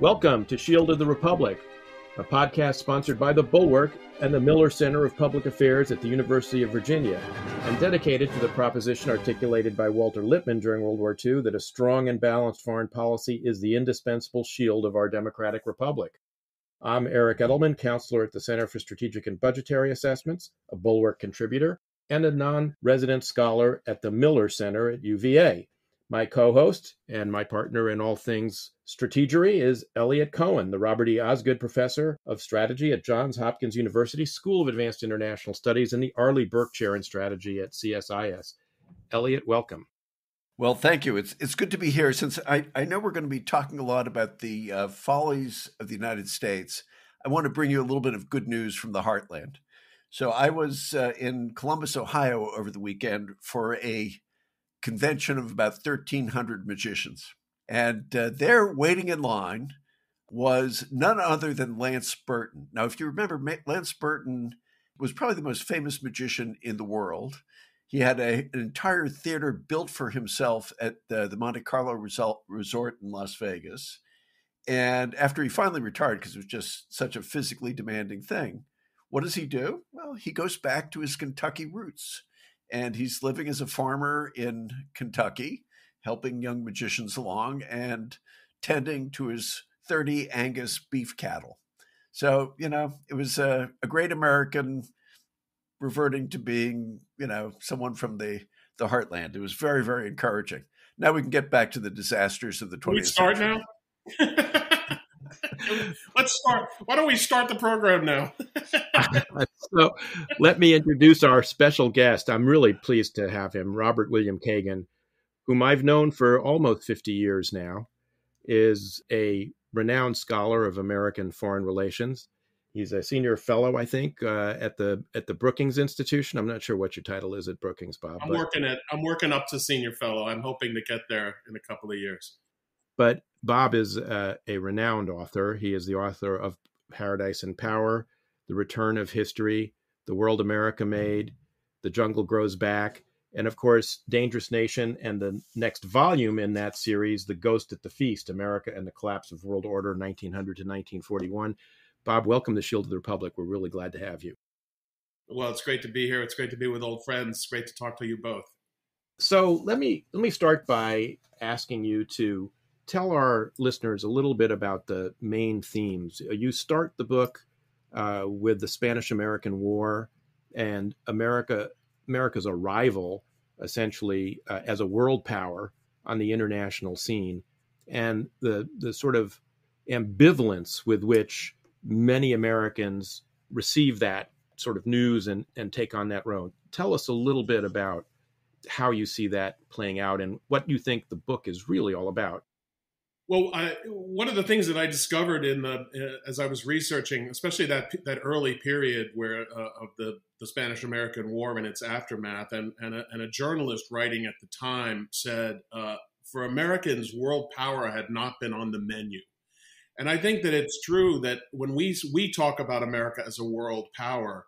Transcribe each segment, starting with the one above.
Welcome to Shield of the Republic, a podcast sponsored by The Bulwark and the Miller Center of Public Affairs at the University of Virginia, and dedicated to the proposition articulated by Walter Lippmann during World War II that a strong and balanced foreign policy is the indispensable shield of our democratic republic. I'm Eric Edelman, counselor at the Center for Strategic and Budgetary Assessments, a Bulwark contributor, and a non-resident scholar at the Miller Center at UVA. My co-host and my partner in all things strategery is Eliot Cohen, the Robert E. Osgood Professor of Strategy at Johns Hopkins University School of Advanced International Studies and the Arleigh Burke Chair in Strategy at CSIS. Eliot, welcome. Well, thank you. It's good to be here. Since I know we're going to be talking a lot about the follies of the United States, I want to bring you a little bit of good news from the heartland. So I was in Columbus, Ohio over the weekend for a convention of about 1,300 magicians. And there waiting in line was none other than Lance Burton. Now, if you remember, Lance Burton was probably the most famous magician in the world. He had an entire theater built for himself at the Monte Carlo Resort in Las Vegas. And after he finally retired, because it was just such a physically demanding thing, what does he do? Well, he goes back to his Kentucky roots. And he's living as a farmer in Kentucky, helping young magicians along and tending to his 30 Angus beef cattle. So, it was a great American reverting to being, someone from the heartland. It was very, very encouraging. Now we can get back to the disasters of the 20th century. Can we start now? Let's start. Why don't we start the program now? So let me introduce our special guest. I'm really pleased to have him, Robert William Kagan, whom I've known for almost 50 years now, is a renowned scholar of American foreign relations. He's a senior fellow, I think, at the Brookings Institution. I'm not sure what your title is at Brookings, Bob. I'm working up to senior fellow. I'm hoping to get there in a couple of years. But Bob is a renowned author. He is the author of Paradise and Power, The Return of History, The World America Made, The Jungle Grows Back, and of course, Dangerous Nation, and the next volume in that series, The Ghost at the Feast, America and the Collapse of World Order, 1900 to 1941. Bob, welcome to Shield of the Republic. We're really glad to have you. Well, it's great to be here. It's great to be with old friends. It's great to talk to you both. So let me start by asking you to tell our listeners a little bit about the main themes. You start the book with the Spanish-American War and America's arrival, essentially, as a world power on the international scene, and the sort of ambivalence with which many Americans receive that sort of news and take on that road. Tell us a little bit about how you see that playing out and what you think the book is really all about. Well, one of the things that I discovered as I was researching, especially that early period where of the Spanish-American War and its aftermath, and a journalist writing at the time said, for Americans, world power had not been on the menu. And I think that it's true that when we talk about America as a world power,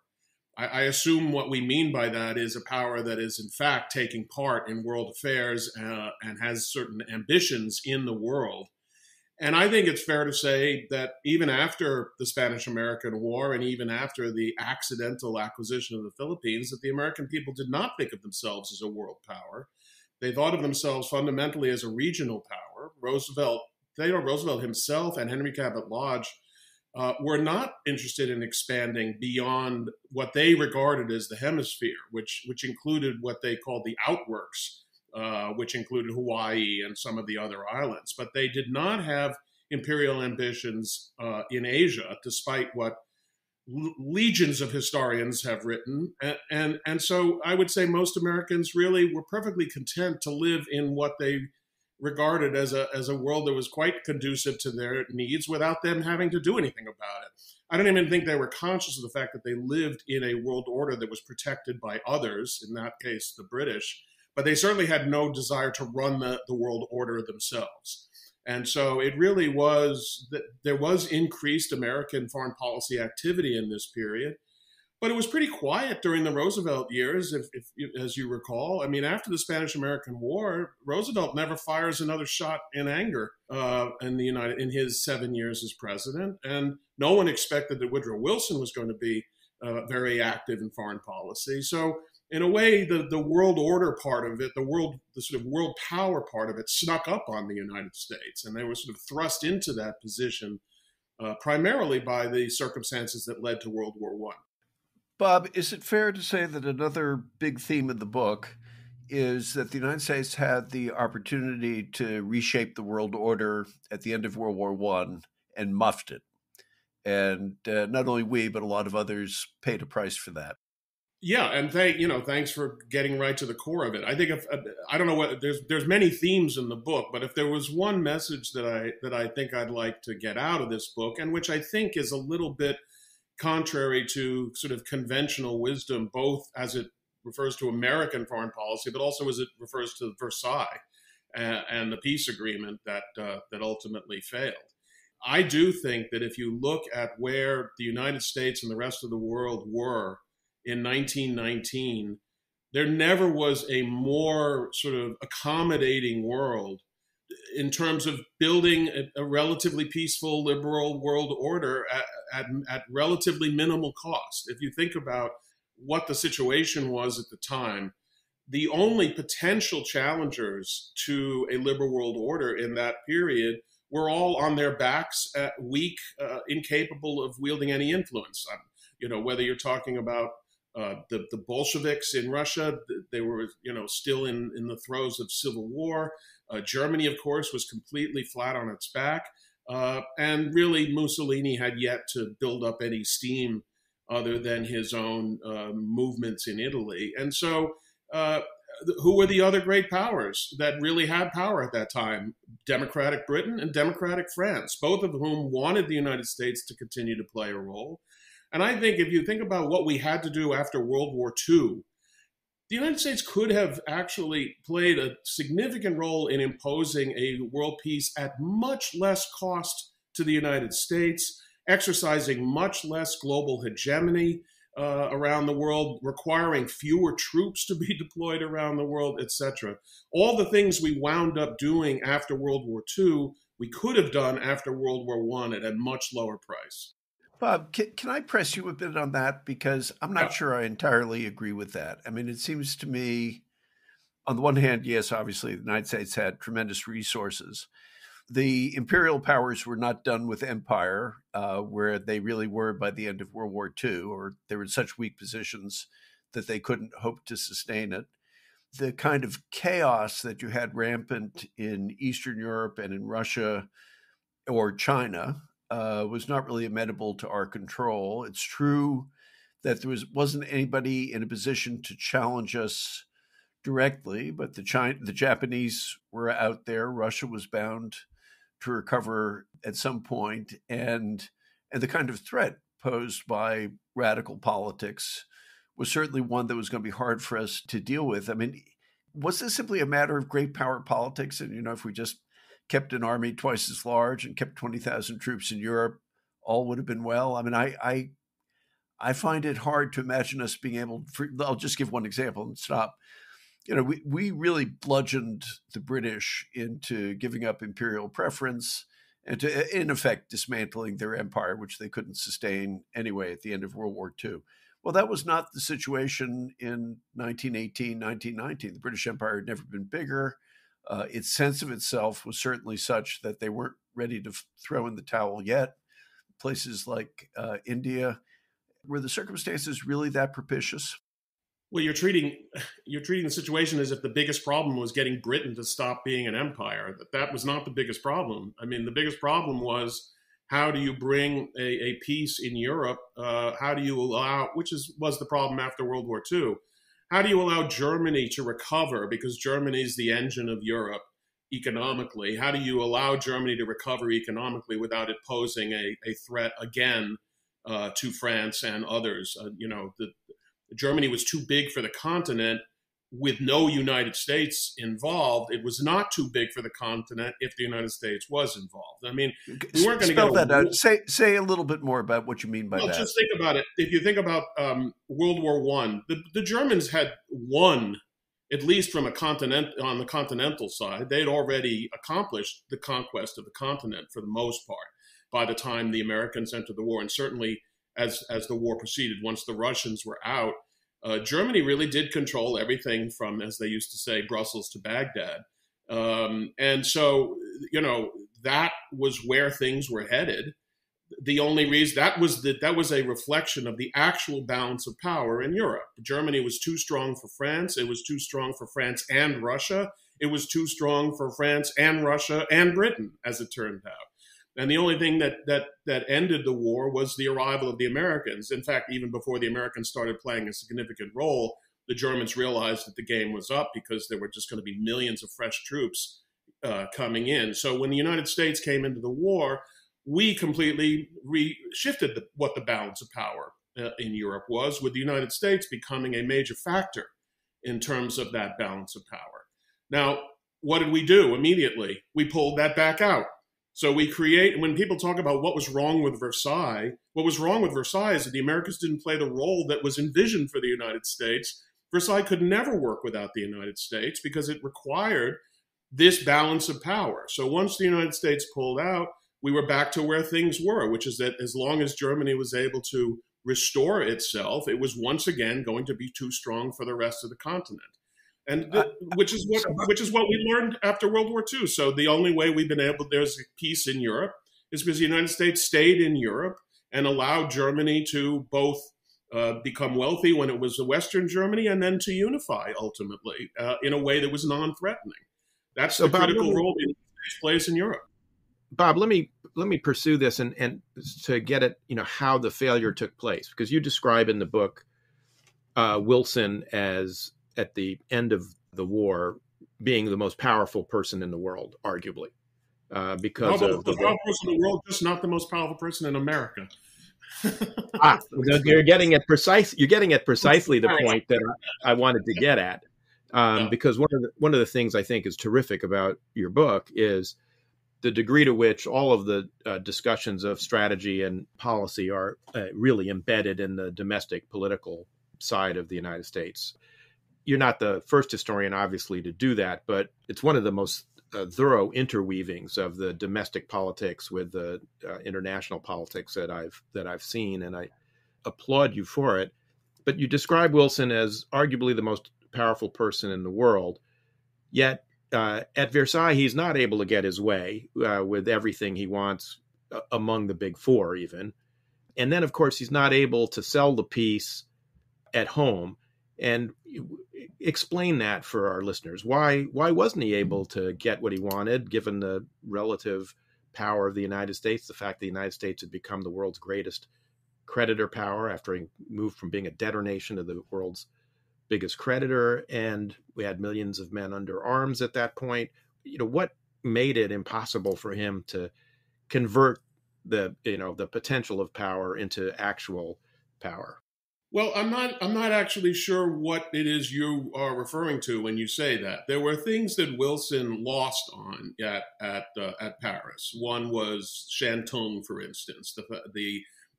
I assume what we mean by that is a power that is, in fact, taking part in world affairs and has certain ambitions in the world. And I think it's fair to say that even after the Spanish-American War and even after the accidental acquisition of the Philippines, that the American people did not think of themselves as a world power. They thought of themselves fundamentally as a regional power. Theodore Roosevelt himself and Henry Cabot Lodge were not interested in expanding beyond what they regarded as the hemisphere, which included what they called the outworks, which included Hawaii and some of the other islands. But they did not have imperial ambitions in Asia, despite what legions of historians have written. And so I would say most Americans really were perfectly content to live in what they regarded as a world that was quite conducive to their needs without them having to do anything about it. I don't even think they were conscious of the fact that they lived in a world order that was protected by others, in that case, the British, but they certainly had no desire to run the world order themselves. And so it really was that there was increased American foreign policy activity in this period. But it was pretty quiet during the Roosevelt years, as you recall. I mean, after the Spanish-American War, Roosevelt never fires another shot in anger in his 7 years as president, and no one expected that Woodrow Wilson was going to be very active in foreign policy. So, in a way, the world order part of it, the sort of world power part of it, snuck up on the United States, and they were sort of thrust into that position primarily by the circumstances that led to World War I. Bob, is it fair to say that another big theme in the book is that the United States had the opportunity to reshape the world order at the end of World War I and muffed it? And not only we, but a lot of others paid a price for that. Yeah, and thanks for getting right to the core of it. I think I don't know what there's many themes in the book, but if there was one message that I think I'd like to get out of this book, and which I think is a little bit contrary to sort of conventional wisdom, both as it refers to American foreign policy, but also as it refers to Versailles and the peace agreement that ultimately failed. I do think that if you look at where the United States and the rest of the world were in 1919, there never was a more sort of accommodating world in terms of building a relatively peaceful, liberal world order at relatively minimal cost. If you think about what the situation was at the time, the only potential challengers to a liberal world order in that period were all on their backs, weak, incapable of wielding any influence. Whether you're talking about the Bolsheviks in Russia, they were, still in the throes of civil war. Germany, of course, was completely flat on its back. And really, Mussolini had yet to build up any steam other than his own movements in Italy. And so who were the other great powers that really had power at that time? Democratic Britain and Democratic France, both of whom wanted the United States to continue to play a role. And I think if you think about what we had to do after World War II, the United States could have actually played a significant role in imposing a world peace at much less cost to the United States, exercising much less global hegemony around the world, requiring fewer troops to be deployed around the world, etc. All the things we wound up doing after World War II, we could have done after World War I at a much lower price. Bob, can I press you a bit on that? Because I'm not sure I entirely agree with that. I mean, it seems to me, on the one hand, yes, obviously, the United States had tremendous resources. The imperial powers were not done with empire, where they really were by the end of World War II, or they were in such weak positions that they couldn't hope to sustain it. The kind of chaos that you had rampant in Eastern Europe and in Russia or China was not really amenable to our control. It's true that there wasn't anybody in a position to challenge us directly, but the Japanese were out there. Russia was bound to recover at some point, and the kind of threat posed by radical politics was certainly one that was going to be hard for us to deal with. I mean, was this simply a matter of great power politics? And, if we just kept an army twice as large and kept 20,000 troops in Europe, all would have been well. I mean, I find it hard to imagine us being able – I'll just give one example and stop. We really bludgeoned the British into giving up imperial preference and to, in effect, dismantling their empire, which they couldn't sustain anyway at the end of World War II. Well, that was not the situation in 1918, 1919. The British Empire had never been bigger. Its sense of itself was certainly such that they weren't ready to throw in the towel yet. Places like India, were the circumstances really that propitious? Well, you're treating the situation as if the biggest problem was getting Britain to stop being an empire. That was not the biggest problem. I mean, the biggest problem was how do you bring a peace in Europe? How do you allow, which was the problem after World War II, how do you allow Germany to recover? Because Germany is the engine of Europe economically. How do you allow Germany to recover economically without it posing a threat again to France and others? Germany was too big for the continent, with no United States involved, it was not too big for the continent if the United States was involved. I mean, we weren't going to spell that out. Say a little bit more about what you mean by that. Just think about it. If you think about World War I, the Germans had won, at least from on the continental side. They had already accomplished the conquest of the continent for the most part by the time the Americans entered the war, and certainly as the war proceeded, once the Russians were out. Germany really did control everything from, as they used to say, Brussels to Baghdad. And so, that was where things were headed. The only reason that was a reflection of the actual balance of power in Europe. Germany was too strong for France. It was too strong for France and Russia. It was too strong for France and Russia and Britain, as it turned out. And the only thing that ended the war was the arrival of the Americans. In fact, even before the Americans started playing a significant role, the Germans realized that the game was up because there were just going to be millions of fresh troops coming in. So when the United States came into the war, we completely shifted what the balance of power in Europe was, with the United States becoming a major factor in terms of that balance of power. Now, what did we do immediately? We pulled that back out. So when people talk about what was wrong with Versailles, what was wrong with Versailles is that the Americans didn't play the role that was envisioned for the United States. Versailles could never work without the United States because it required this balance of power. So once the United States pulled out, we were back to where things were, which is that as long as Germany was able to restore itself, it was once again going to be too strong for the rest of the continent. And which is what we learned after World War II. So the only way we've been able, there's peace in Europe, is because the United States stayed in Europe and allowed Germany to both become wealthy when it was the Western Germany, and then to unify ultimately in a way that was non-threatening. That's the critical role the United States plays in Europe. Bob, let me pursue this and to get at how the failure took place, because you describe in the book Wilson as, at the end of the war, being the most powerful person in the world, arguably, because of the powerful person in the world, just not the most powerful person in America. You're getting at precisely the point that I wanted to get at, because one of the things I think is terrific about your book is the degree to which all of the discussions of strategy and policy are really embedded in the domestic political side of the United States. You're not the first historian, obviously, to do that, but it's one of the most thorough interweavings of the domestic politics with the international politics that I've seen, and I applaud you for it. But you describe Wilson as arguably the most powerful person in the world, yet at Versailles, he's not able to get his way with everything he wants among the big four, even. And then, of course, he's not able to sell the peace at home. And explain that for our listeners. Why wasn't he able to get what he wanted, given the relative power of the United States, the fact the United States had become the world's greatest creditor power after he moved from being a debtor nation to the world's biggest creditor, and we had millions of men under arms at that point. What made it impossible for him to convert the potential of power into actual power? Well, I'm not actually sure what it is you are referring to when you say that. There were things that Wilson lost on at Paris. One was Shantung, for instance.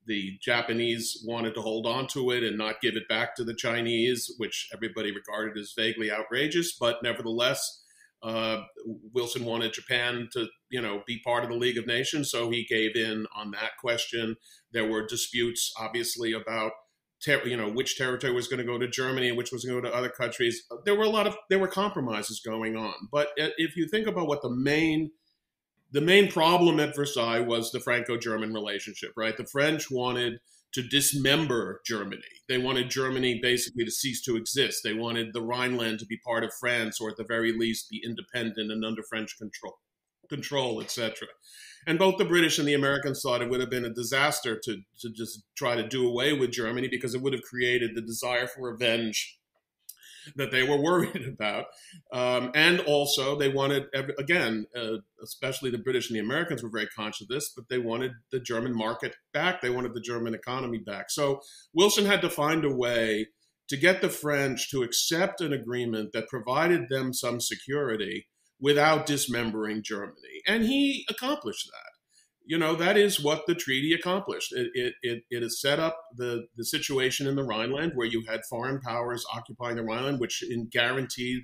The Japanese wanted to hold on to it and not give it back to the Chinese, which everybody regarded as vaguely outrageous. But nevertheless, Wilson wanted Japan to, be part of the League of Nations, so he gave in on that question. There were disputes, obviously, about which territory was going to go to Germany and which was going to go to other countries. There were compromises going on. But if you think about what the main problem at Versailles was, the Franco-German relationship, right? The French wanted to dismember Germany. They wanted Germany basically to cease to exist. They wanted the Rhineland to be part of France, or at the very least be independent and under French control, etc. And both the British and the Americans thought it would have been a disaster to just try to do away with Germany, because it would have created the desire for revenge that they were worried about. And also they wanted, again, especially the British and the Americans were very conscious of this, but they wanted the German market back. They wanted the German economy back. So Wilson had to find a way to get the French to accept an agreement that provided them some security without dismembering Germany. And he accomplished that. That is what the treaty accomplished. It has set up the situation in the Rhineland where you had foreign powers occupying the Rhineland, which guaranteed,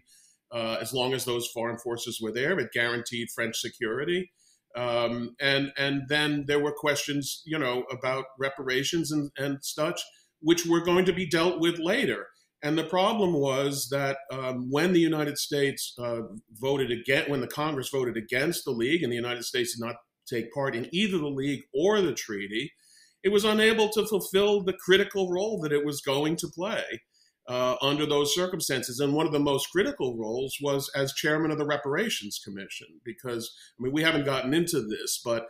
as long as those foreign forces were there, it guaranteed French security. And then there were questions, about reparations and such, which were going to be dealt with later. And the problem was that when the United States when the Congress voted against the League, and the United States did not take part in either the League or the treaty, it was unable to fulfill the critical role that it was going to play under those circumstances. And one of the most critical roles was as chairman of the Reparations Commission, because, we haven't gotten into this, but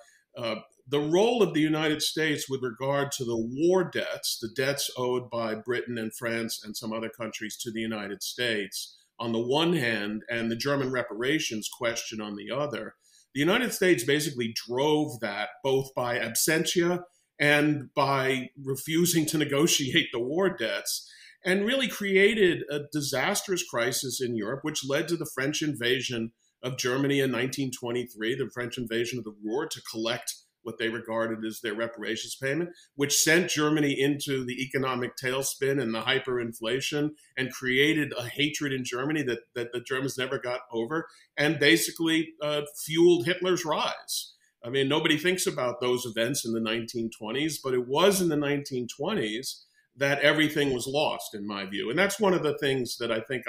the role of the United States with regard to the war debts, the debts owed by Britain and France and some other countries to the United States on the one hand, and the German reparations question on the other, the United States basically drove that both by absentia and by refusing to negotiate the war debts, and really created a disastrous crisis in Europe, which led to the French invasion of Germany in 1923, the French invasion of the Ruhr to collect what they regarded as their reparations payment, which sent Germany into the economic tailspin and the hyperinflation and created a hatred in Germany that the Germans never got over, and basically fueled Hitler's rise. Nobody thinks about those events in the 1920s, but it was in the 1920s that everything was lost, in my view. And that's one of the things that I think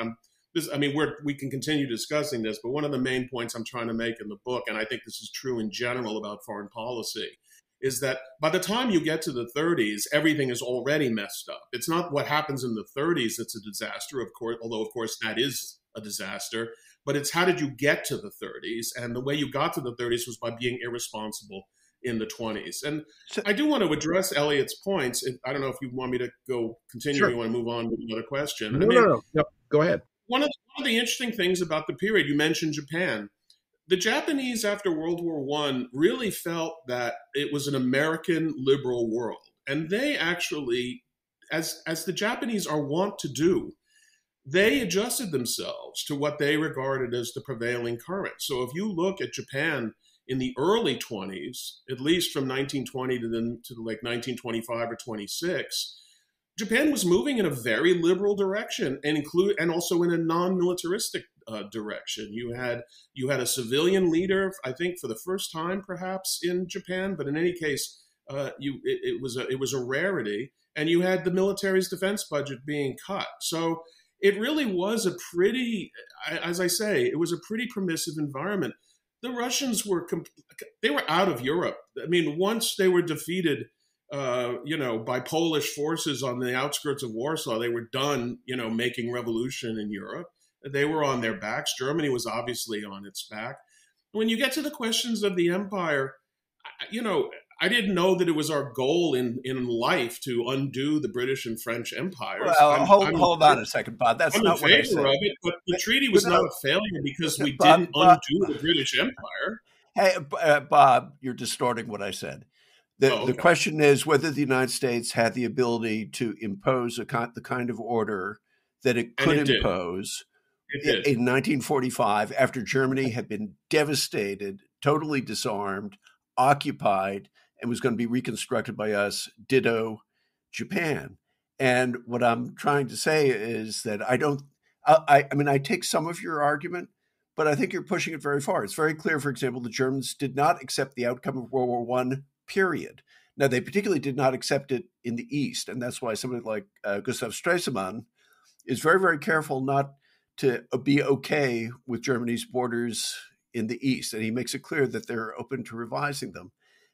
we can continue discussing this, but one of the main points I'm trying to make in the book, and I think this is true in general about foreign policy, is that by the time you get to the 30s, everything is already messed up. It's not what happens in the 30s that's a disaster, of course, although, of course, that is a disaster, but it's how did you get to the 30s? And the way you got to the 30s was by being irresponsible in the 20s. And so, I do want to address Eliot's points. I don't know if you want me to continue, sure. Or you want to move on with another question. No. Go ahead. One of the interesting things about the period, you mentioned Japan. The Japanese after World War I really felt that it was an American liberal world. And they actually, as the Japanese are wont to do, they adjusted themselves to what they regarded as the prevailing current. So if you look at Japan in the early 20s, at least from 1920 to 1925 or 26, Japan was moving in a very liberal direction, and also in a non-militaristic direction. You had a civilian leader, I think, for the first time, perhaps in Japan, but in any case, it was a rarity. And you had the military's defense budget being cut. So it really was a pretty, as I say, it was a pretty permissive environment. The Russians were out of Europe. Once they were defeated, by Polish forces on the outskirts of Warsaw, they were done, making revolution in Europe. They were on their backs. Germany was obviously on its back. When you get to the questions of the empire, I didn't know that it was our goal in life to undo the British and French empires. Well, hold on a second, Bob. That's not what I said. Of it, but the treaty was not a failure because we didn't undo the British Empire. Hey, Bob, you're distorting what I said. The question is whether the United States had the ability to impose the kind of order that it could impose in 1945 after Germany had been devastated, totally disarmed, occupied, and was going to be reconstructed by us, ditto Japan. And what I'm trying to say is that I take some of your argument, but I think you're pushing it very far. It's very clear, for example, the Germans did not accept the outcome of World War I, period. Now, they particularly did not accept it in the East. And that's why somebody like Gustav Stresemann is very, very careful not to be okay with Germany's borders in the East. And he makes it clear that they're open to revising them.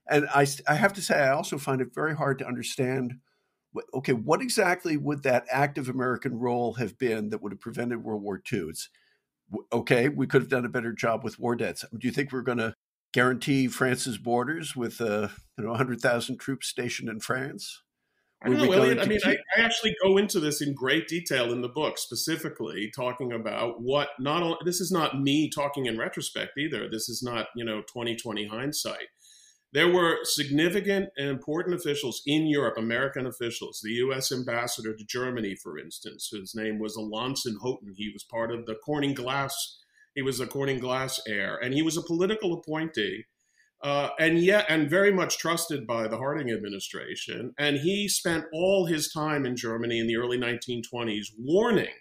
And I have to say, I also find it very hard to understand, what exactly would that active American role have been that would have prevented World War II? It's we could have done a better job with war debts. Do you think we're going to guarantee France's borders with 100,000 troops stationed in France? I don't know, Eliot. I actually go into this in great detail in the book, specifically talking about this is not me talking in retrospect either. This is not 2020 hindsight. There were significant and important officials in Europe, American officials, the U.S. ambassador to Germany, for instance, whose name was Alonson Houghton. He was part of the Corning Glass. He was a Corning Glass heir, and he was a political appointee, and very much trusted by the Harding administration. And he spent all his time in Germany in the early 1920s warning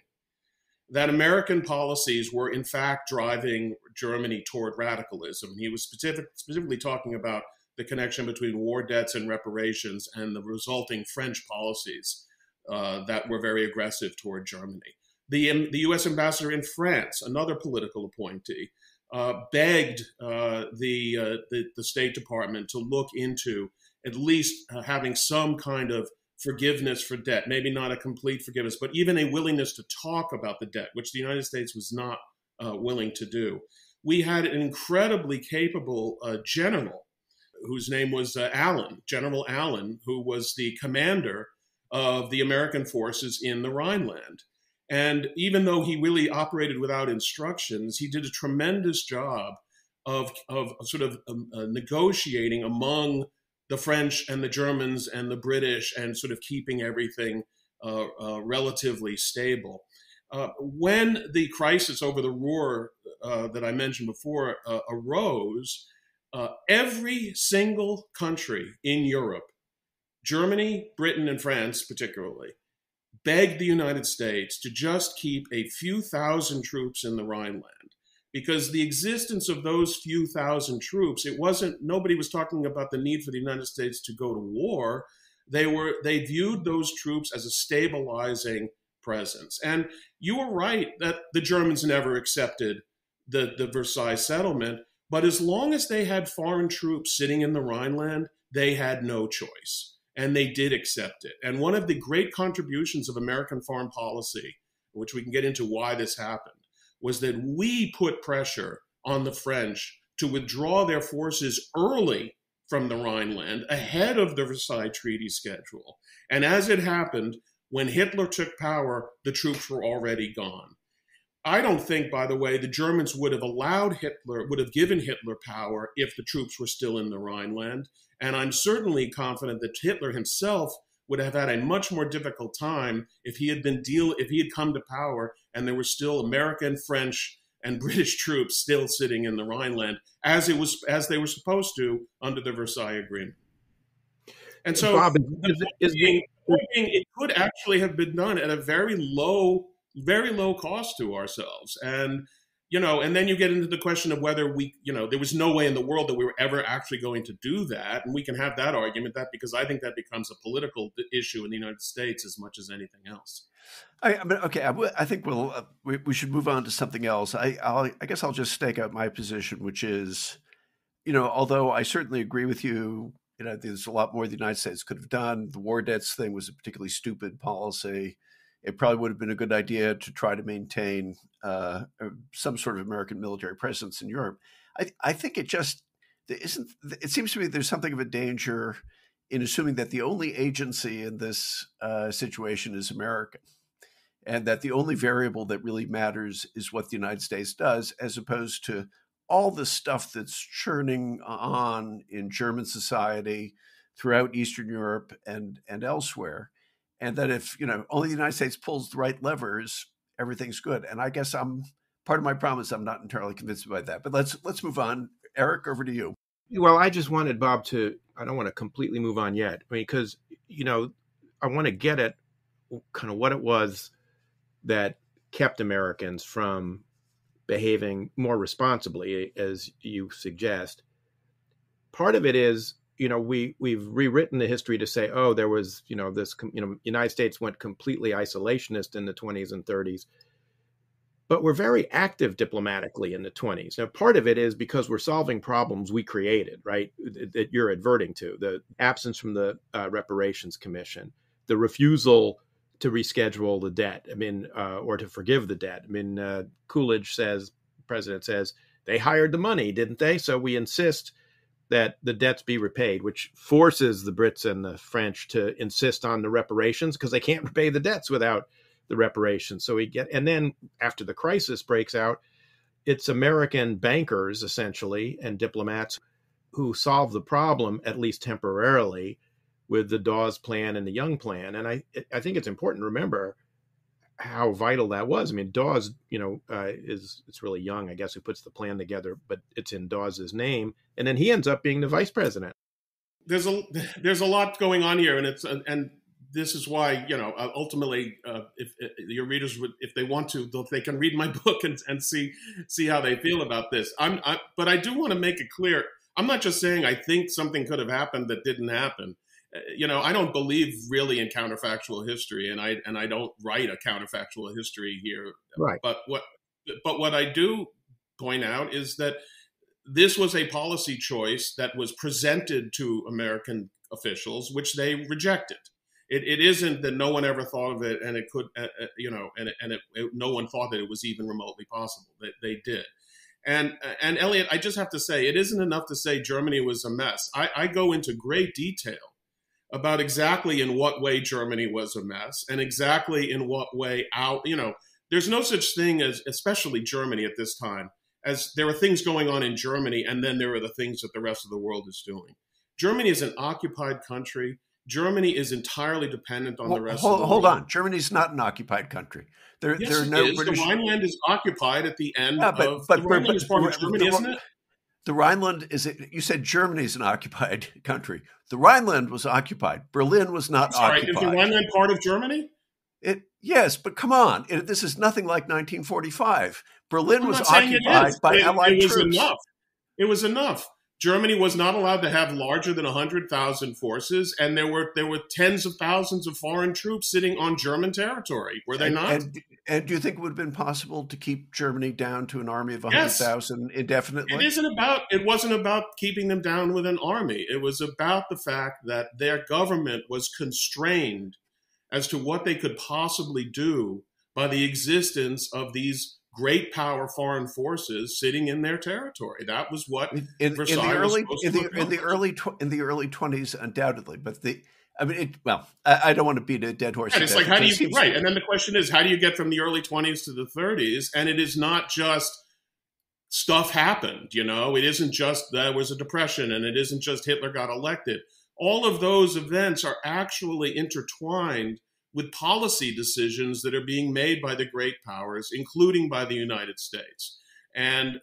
that American policies were in fact driving Germany toward radicalism. He was specifically talking about the connection between war debts and reparations and the resulting French policies that were very aggressive toward Germany. The U.S. ambassador in France, another political appointee, begged the State Department to look into at least having some kind of forgiveness for debt, maybe not a complete forgiveness, but even a willingness to talk about the debt, which the United States was not willing to do. We had an incredibly capable general whose name was General Allen, who was the commander of the American forces in the Rhineland. And even though he really operated without instructions, he did a tremendous job of negotiating among the French and the Germans and the British and sort of keeping everything relatively stable. When the crisis over the Ruhr that I mentioned before arose, every single country in Europe, Germany, Britain, and France particularly, begged the United States to just keep a few thousand troops in the Rhineland. Because the existence of those few thousand troops, nobody was talking about the need for the United States to go to war. They viewed those troops as a stabilizing presence. And you were right that the Germans never accepted the Versailles settlement, but as long as they had foreign troops sitting in the Rhineland, they had no choice. And they did accept it. And one of the great contributions of American foreign policy, which we can get into why this happened, was that we put pressure on the French to withdraw their forces early from the Rhineland ahead of the Versailles Treaty schedule. And as it happened, when Hitler took power, the troops were already gone. I don't think, by the way, the Germans would have given Hitler power if the troops were still in the Rhineland. And I'm certainly confident that Hitler himself would have had a much more difficult time if he had come to power and there were still American, French, and British troops still sitting in the Rhineland as they were supposed to under the Versailles Agreement. And so Bob, it could actually have been done at a very low cost to ourselves. And then you get into the question of whether there was no way in the world that we were ever actually going to do that. And we can have that argument because I think that becomes a political issue in the United States as much as anything else. I think we should move on to something else. I guess I'll just stake out my position, which is, although I certainly agree with you, there's a lot more the United States could have done. The war debts thing was a particularly stupid policy. It probably would have been a good idea to try to maintain some sort of American military presence in Europe. I think it seems to me there's something of a danger in assuming that the only agency in this situation is American, and that the only variable that really matters is what the United States does, as opposed to all the stuff that's churning on in German society, throughout Eastern Europe and elsewhere. And that if, only the United States pulls the right levers, everything's good. And I guess part of my problem is I'm not entirely convinced about that. But let's move on. Eric, over to you. Well, I just wanted Bob I don't want to completely move on yet. Because, I want to get at kind of what it was that kept Americans from behaving more responsibly, as you suggest. Part of it is, we've rewritten the history to say, there was, United States went completely isolationist in the 20s and 30s, but we're very active diplomatically in the 20s. Now, part of it is because we're solving problems we created, right, that you're adverting to, the absence from the Reparations Commission, the refusal to reschedule the debt, or to forgive the debt. Coolidge says, the president says, they hired the money, didn't they? So we insist that the debts be repaid, which forces the Brits and the French to insist on the reparations because they can't repay the debts without the reparations. And then after the crisis breaks out, it's American bankers essentially and diplomats who solved the problem, at least temporarily, with the Dawes Plan and the Young Plan. And I think it's important to remember how vital that was. I mean, Dawes, it's really Young, I guess, who puts the plan together, but it's in Dawes's name. And then he ends up being the vice president. There's a lot going on here, and this is why, ultimately, if your readers would, if they want to, they can read my book and see how they feel about this. But I do want to make it clear. I'm not just saying I think something could have happened that didn't happen. I don't believe really in counterfactual history, and I don't write a counterfactual history here. Right. But what I do point out is that this was a policy choice that was presented to American officials, which they rejected. It isn't that no one ever thought of it, and it could, no one thought that it was even remotely possible. They did. And Eliot, I just have to say, it isn't enough to say Germany was a mess. I go into great detail about exactly in what way Germany was a mess and exactly in what way there's no such thing as, especially Germany at this time, as there are things going on in Germany and then there are the things that the rest of the world is doing. Germany is an occupied country. Germany is entirely dependent on the rest of the world. Hold on. Germany's not an occupied country. There are no British... The Rhineland is occupied at the end of... The Rhineland is part of Germany, isn't it? The Rhineland is... You said Germany's an occupied country. The Rhineland was occupied. Berlin was not occupied. Is the Rhineland part of Germany? Yes, but come on. This is nothing like 1945. Berlin was occupied by Allied troops. It was enough. Germany was not allowed to have larger than 100,000 forces, and there were tens of thousands of foreign troops sitting on German territory. Were they not? And do you think it would have been possible to keep Germany down to an army of 100,000 indefinitely? It wasn't about keeping them down with an army. It was about the fact that their government was constrained as to what they could possibly do by the existence of these great power foreign forces sitting in their territory. That was what in the early 20s, undoubtedly. But I don't want to beat a dead horse. It's like, how do you right? And then the question is, how do you get from the early 20s to the 30s? And it is not just stuff happened. It isn't just there was a depression, and it isn't just Hitler got elected. All of those events are actually intertwined with policy decisions that are being made by the great powers, including by the United States. And,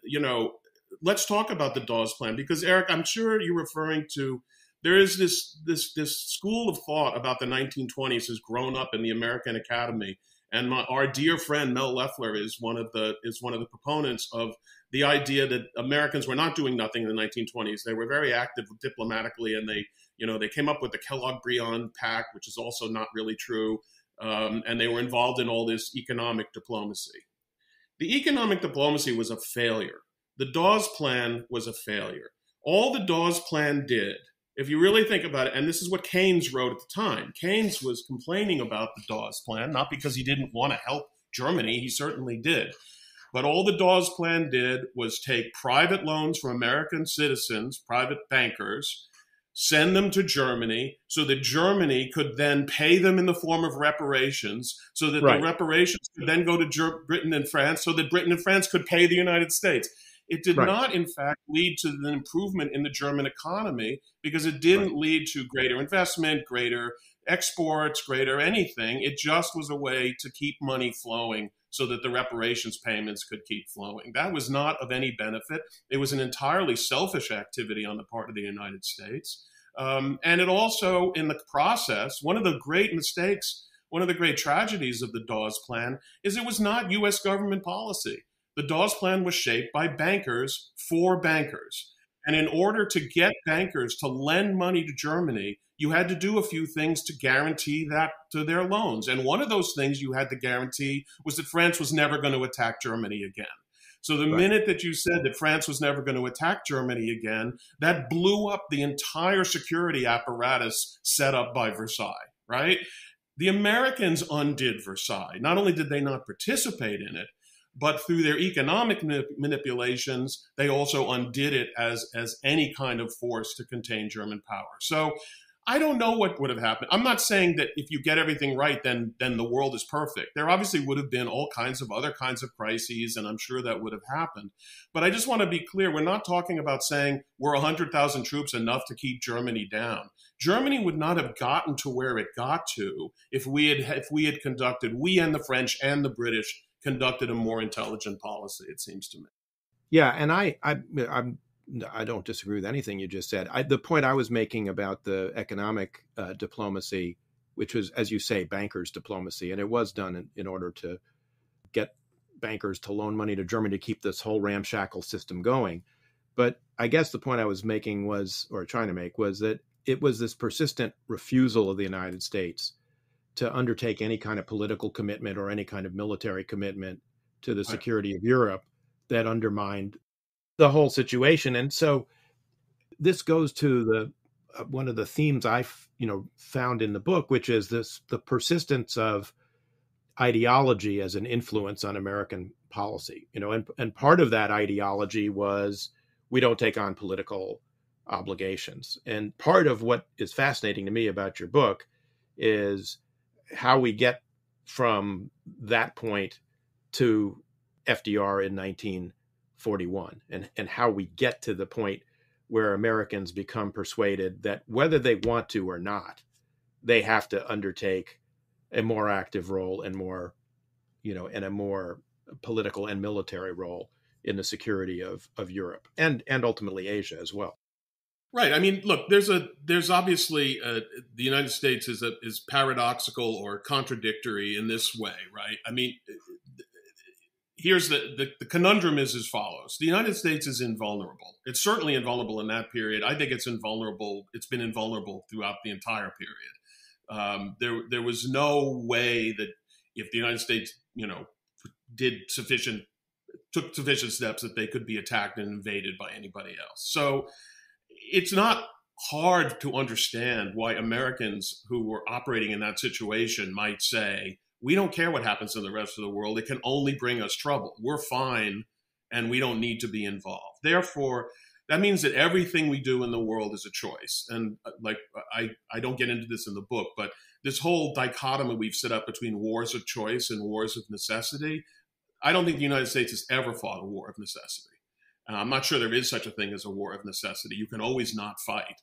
let's talk about the Dawes Plan, because, Eric, I'm sure you're referring to, there is this school of thought about the 1920s has grown up in the American Academy. And our dear friend Mel Leffler is one of the proponents of the idea that Americans were not doing nothing in the 1920s. They were very active diplomatically, and they came up with the Kellogg-Briand Pact, which is also not really true. And they were involved in all this economic diplomacy. The economic diplomacy was a failure. The Dawes Plan was a failure. All the Dawes Plan did, if you really think about it, and this is what Keynes wrote at the time. Keynes was complaining about the Dawes Plan, not because he didn't want to help Germany. He certainly did. But all the Dawes Plan did was take private loans from American citizens, private bankers, send them to Germany so that Germany could then pay them in the form of reparations, so that the reparations could then go to Britain and France, so that Britain and France could pay the United States. It did not, in fact, lead to an improvement in the German economy, because it didn't lead to greater investment, greater exports, greater anything. It just was a way to keep money flowing so that the reparations payments could keep flowing. That was not of any benefit. It was an entirely selfish activity on the part of the United States. And it also, in the process, one of the great mistakes, one of the great tragedies of the Dawes Plan is it was not U.S. government policy. The Dawes Plan was shaped by bankers for bankers. And in order to get bankers to lend money to Germany, you had to do a few things to guarantee that to their loans. And one of those things you had to guarantee was that France was never going to attack Germany again. So the minute that you said that France was never going to attack Germany again, that blew up the entire security apparatus set up by Versailles, right? The Americans undid Versailles. Not only did they not participate in it, but through their economic manipulations, they also undid it as any kind of force to contain German power. So I don't know what would have happened. I'm not saying that if you get everything right, then the world is perfect. There obviously would have been all kinds of other kinds of crises, and I'm sure that would have happened. But I just want to be clear, we're not talking about saying we're 100,000 troops enough to keep Germany down. Germany would not have gotten to where it got to if we and the French and the British conducted a more intelligent policy, it seems to me. Yeah, and I don't disagree with anything you just said. The point I was making about the economic diplomacy, which was, as you say, bankers' diplomacy, and it was done in order to get bankers to loan money to Germany to keep this whole ramshackle system going. But I guess the point I was making was that it was this persistent refusal of the United States to undertake any kind of political commitment or any kind of military commitment to the security of Europe that undermined the whole situation. And so this goes to the one of the themes I found in the book, which is the persistence of ideology as an influence on American policy. And part of that ideology was we don't take on political obligations. And part of what is fascinating to me about your book is how we get from that point to FDR in 1941, and how we get to the point where Americans become persuaded that whether they want to or not, they have to undertake a more active role and and a more political and military role in the security of Europe and ultimately Asia as well. Right. I mean, look, there's obviously the United States is paradoxical or contradictory in this way, right? I mean, here's the conundrum is as follows. The United States is invulnerable. It's certainly invulnerable in that period. I think it's invulnerable. It's been invulnerable throughout the entire period. There was no way that if the United States, took sufficient steps that they could be attacked and invaded by anybody else. So it's not hard to understand why Americans who were operating in that situation might say, we don't care what happens in the rest of the world. It can only bring us trouble. We're fine, and we don't need to be involved. Therefore, that means that everything we do in the world is a choice. And I don't get into this in the book, but this whole dichotomy we've set up between wars of choice and wars of necessity, I don't think the United States has ever fought a war of necessity. I'm not sure there is such a thing as a war of necessity. You can always not fight.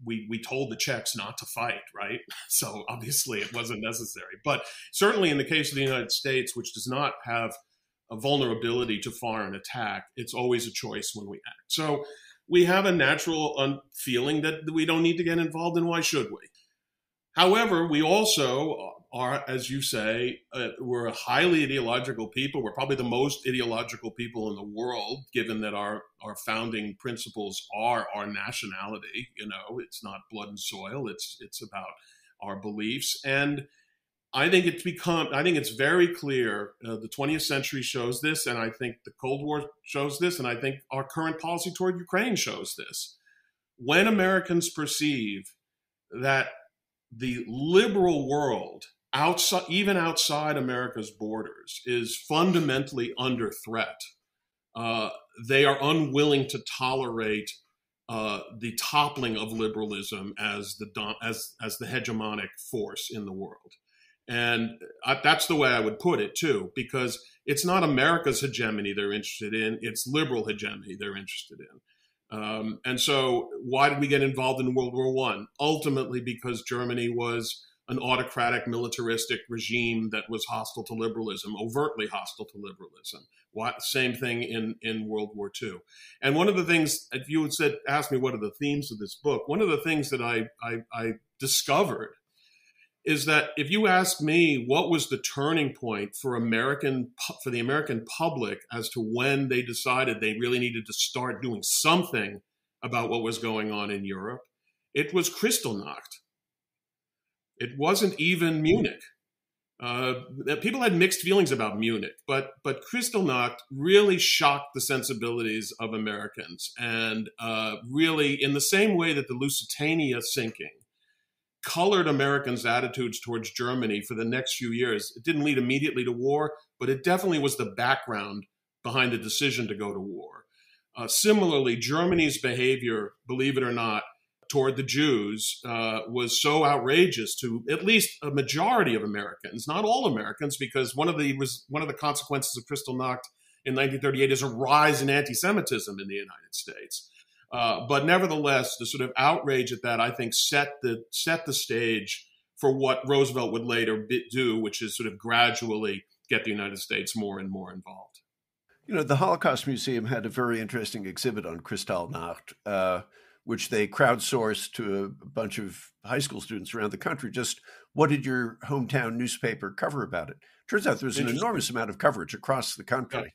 We told the Czechs not to fight, right? So obviously it wasn't necessary. But certainly in the case of the United States, which does not have a vulnerability to foreign attack, it's always a choice when we act. So we have a natural feeling that we don't need to get involved, and why should we? However, we also are, as you say, we're a highly ideological people. We're probably the most ideological people in the world, given that our founding principles are our nationality. It's not blood and soil. It's about our beliefs. And I think it's very clear. The 20th century shows this, and I think the Cold War shows this, and I think our current policy toward Ukraine shows this. When Americans perceive that the liberal world, even outside America's borders, is fundamentally under threat, they are unwilling to tolerate the toppling of liberalism as the hegemonic force in the world. And that's the way I would put it, too, because it's not America's hegemony they're interested in, it's liberal hegemony they're interested in. And so why did we get involved in World War I? Ultimately, because Germany was an autocratic, militaristic regime that was hostile to liberalism, overtly hostile to liberalism. Same thing in World War II. And one of the things, if you had asked me what are the themes of this book, one of the things that I discovered is that if you ask me what was the turning point for the American public as to when they decided they really needed to start doing something about what was going on in Europe, it was Kristallnacht. It wasn't even Munich. People had mixed feelings about Munich, but Kristallnacht really shocked the sensibilities of Americans, and really, in the same way that the Lusitania sinking colored Americans' attitudes towards Germany for the next few years. It didn't lead immediately to war, but it definitely was the background behind the decision to go to war. Similarly, Germany's behavior, believe it or not, toward the Jews was so outrageous to at least a majority of Americans, not all Americans, because one of the consequences of Kristallnacht in 1938 is a rise in anti-Semitism in the United States. But nevertheless, the sort of outrage at that, I think, set the stage for what Roosevelt would later do, which is sort of gradually get the United States more and more involved. You know, the Holocaust Museum had a very interesting exhibit on Kristallnacht, which they crowdsourced to a bunch of high school students around the country. Just what did your hometown newspaper cover about it? Turns out there was an enormous amount of coverage across the country.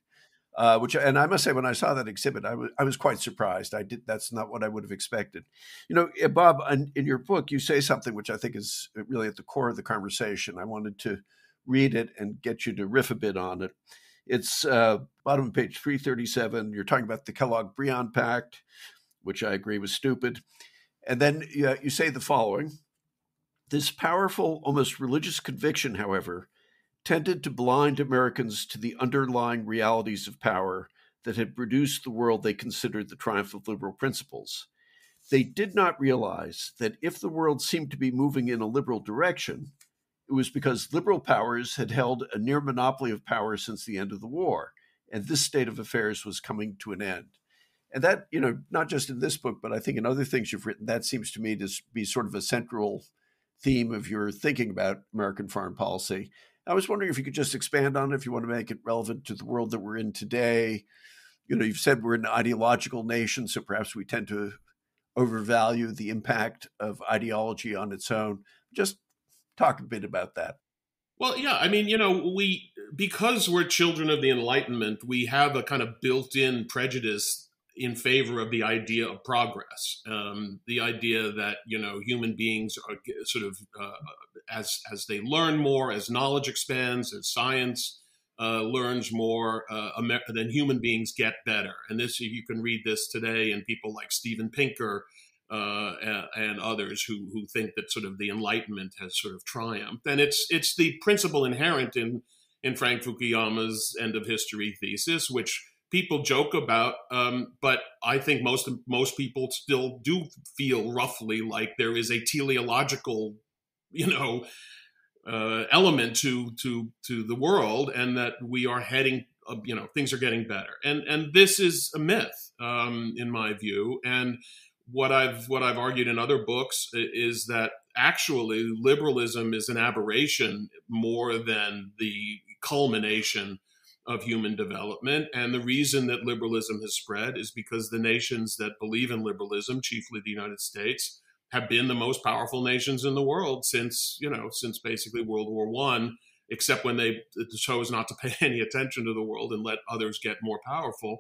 Yeah. And I must say, when I saw that exhibit, I was quite surprised. That's not what I would have expected. You know, Bob, in your book, you say something which I think is really at the core of the conversation. I wanted to read it and get you to riff a bit on it. It's bottom of page 337. You're talking about the Kellogg-Briand Pact, which I agree was stupid. And then you say the following: this powerful, almost religious conviction, however, tended to blind Americans to the underlying realities of power that had produced the world they considered the triumph of liberal principles. They did not realize that if the world seemed to be moving in a liberal direction, it was because liberal powers had held a near monopoly of power since the end of the war, and this state of affairs was coming to an end. And that, you know, not just in this book, but I think in other things you've written, that seems to me to be sort of a central theme of your thinking about American foreign policy. I was wondering if you could just expand on it, if you want to make it relevant to the world that we're in today. You know, you've said we're an ideological nation, so perhaps we tend to overvalue the impact of ideology on its own. Just talk a bit about that. Well, yeah, I mean, you know, because we're children of the Enlightenment, we have a kind of built-in prejudice in favor of the idea of progress, the idea that, you know, human beings are sort of, as they learn more, as knowledge expands, as science learns more, then human beings get better. And this, you can read this today in people like Steven Pinker and others who think that sort of the Enlightenment has sort of triumphed. And it's the principle inherent in Frank Fukuyama's end of history thesis, which people joke about, but I think most people still do feel roughly like there is a teleological, you know, element to the world, and that we are heading, you know, things are getting better. And this is a myth, in my view. And what I've argued in other books is that actually liberalism is an aberration more than the culmination of human development. And the reason that liberalism has spread is because the nations that believe in liberalism, chiefly the United States, have been the most powerful nations in the world since basically World War I, except when they chose not to pay any attention to the world and let others get more powerful.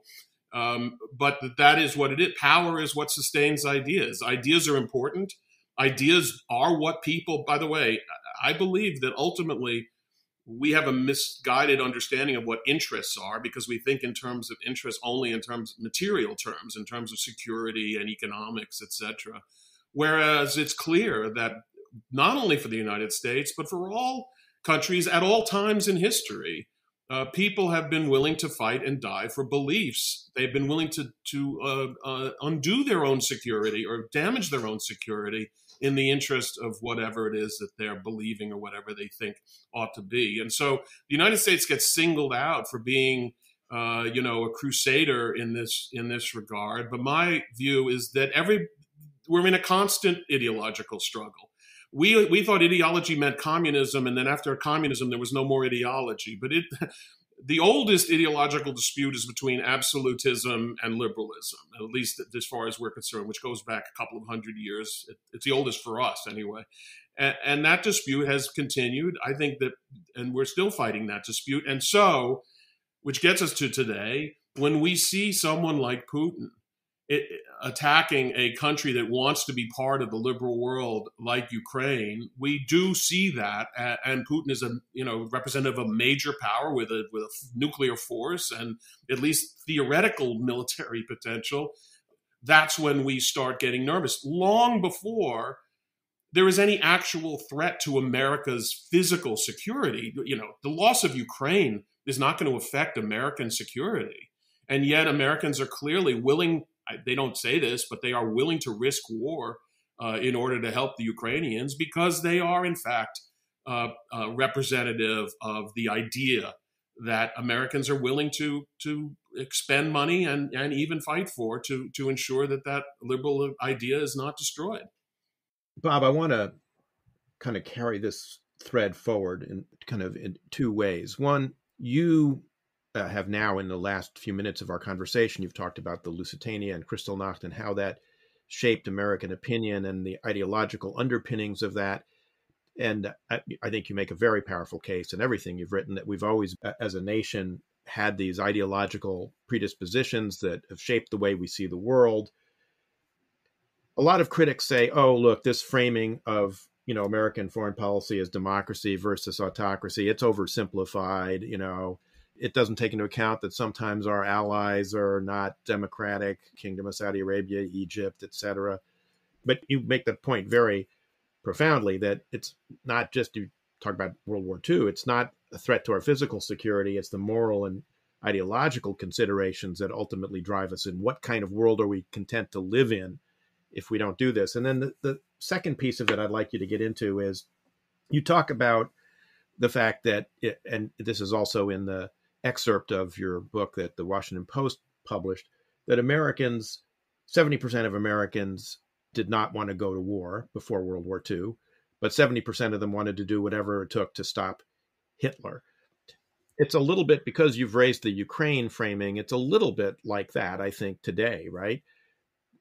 But that is what it is. Power is what sustains ideas. Ideas are important. Ideas are what people, by the way, I believe that ultimately we have a misguided understanding of what interests are, because we think in terms of interests only in terms of material terms, in terms of security and economics, etc. Whereas it's clear that not only for the United States, but for all countries at all times in history, people have been willing to fight and die for beliefs. They've been willing to undo their own security or damage their own security in the interest of whatever it is that they're believing or whatever they think ought to be. And so the United States gets singled out for being, a crusader in this regard. But my view is that we're in a constant ideological struggle. We thought ideology meant communism, and then after communism, there was no more ideology. But the oldest ideological dispute is between absolutism and liberalism, at least as far as we're concerned, which goes back a couple of hundred years. It's the oldest for us, anyway. And that dispute has continued. I think that, and we're still fighting that dispute. And so, which gets us to today, when we see someone like Putin attacking a country that wants to be part of the liberal world like Ukraine, we do see that, and Putin is a representative of a major power with a nuclear force and at least theoretical military potential. That's when we start getting nervous, long before there is any actual threat to America's physical security. The loss of Ukraine is not going to affect American security, and yet Americans are clearly willing. They don't say this, but they are willing to risk war in order to help the Ukrainians, because they are, in fact, representative of the idea that Americans are willing to expend money and even fight for to ensure that liberal idea is not destroyed. Bob, I want to kind of carry this thread forward in two ways. One, you have now, in the last few minutes of our conversation, you've talked about the Lusitania and Kristallnacht and how that shaped American opinion and the ideological underpinnings of that. And I think you make a very powerful case in everything you've written that we've always, as a nation, had these ideological predispositions that have shaped the way we see the world. A lot of critics say, oh, look, this framing of, American foreign policy as democracy versus autocracy, it's oversimplified. It doesn't take into account that sometimes our allies are not democratic, Kingdom of Saudi Arabia, Egypt, etc. But you make that point very profoundly, that it's not just, you talk about World War II, it's not a threat to our physical security, it's the moral and ideological considerations that ultimately drive us in what kind of world are we content to live in if we don't do this. And then the second piece of it I'd like you to get into is you talk about the fact that, and this is also in the excerpt of your book that the Washington Post published, that 70% of Americans did not want to go to war before World War II, but 70% of them wanted to do whatever it took to stop Hitler. It's a little bit, because you've raised the Ukraine framing, it's a little bit like that, I think, today, right?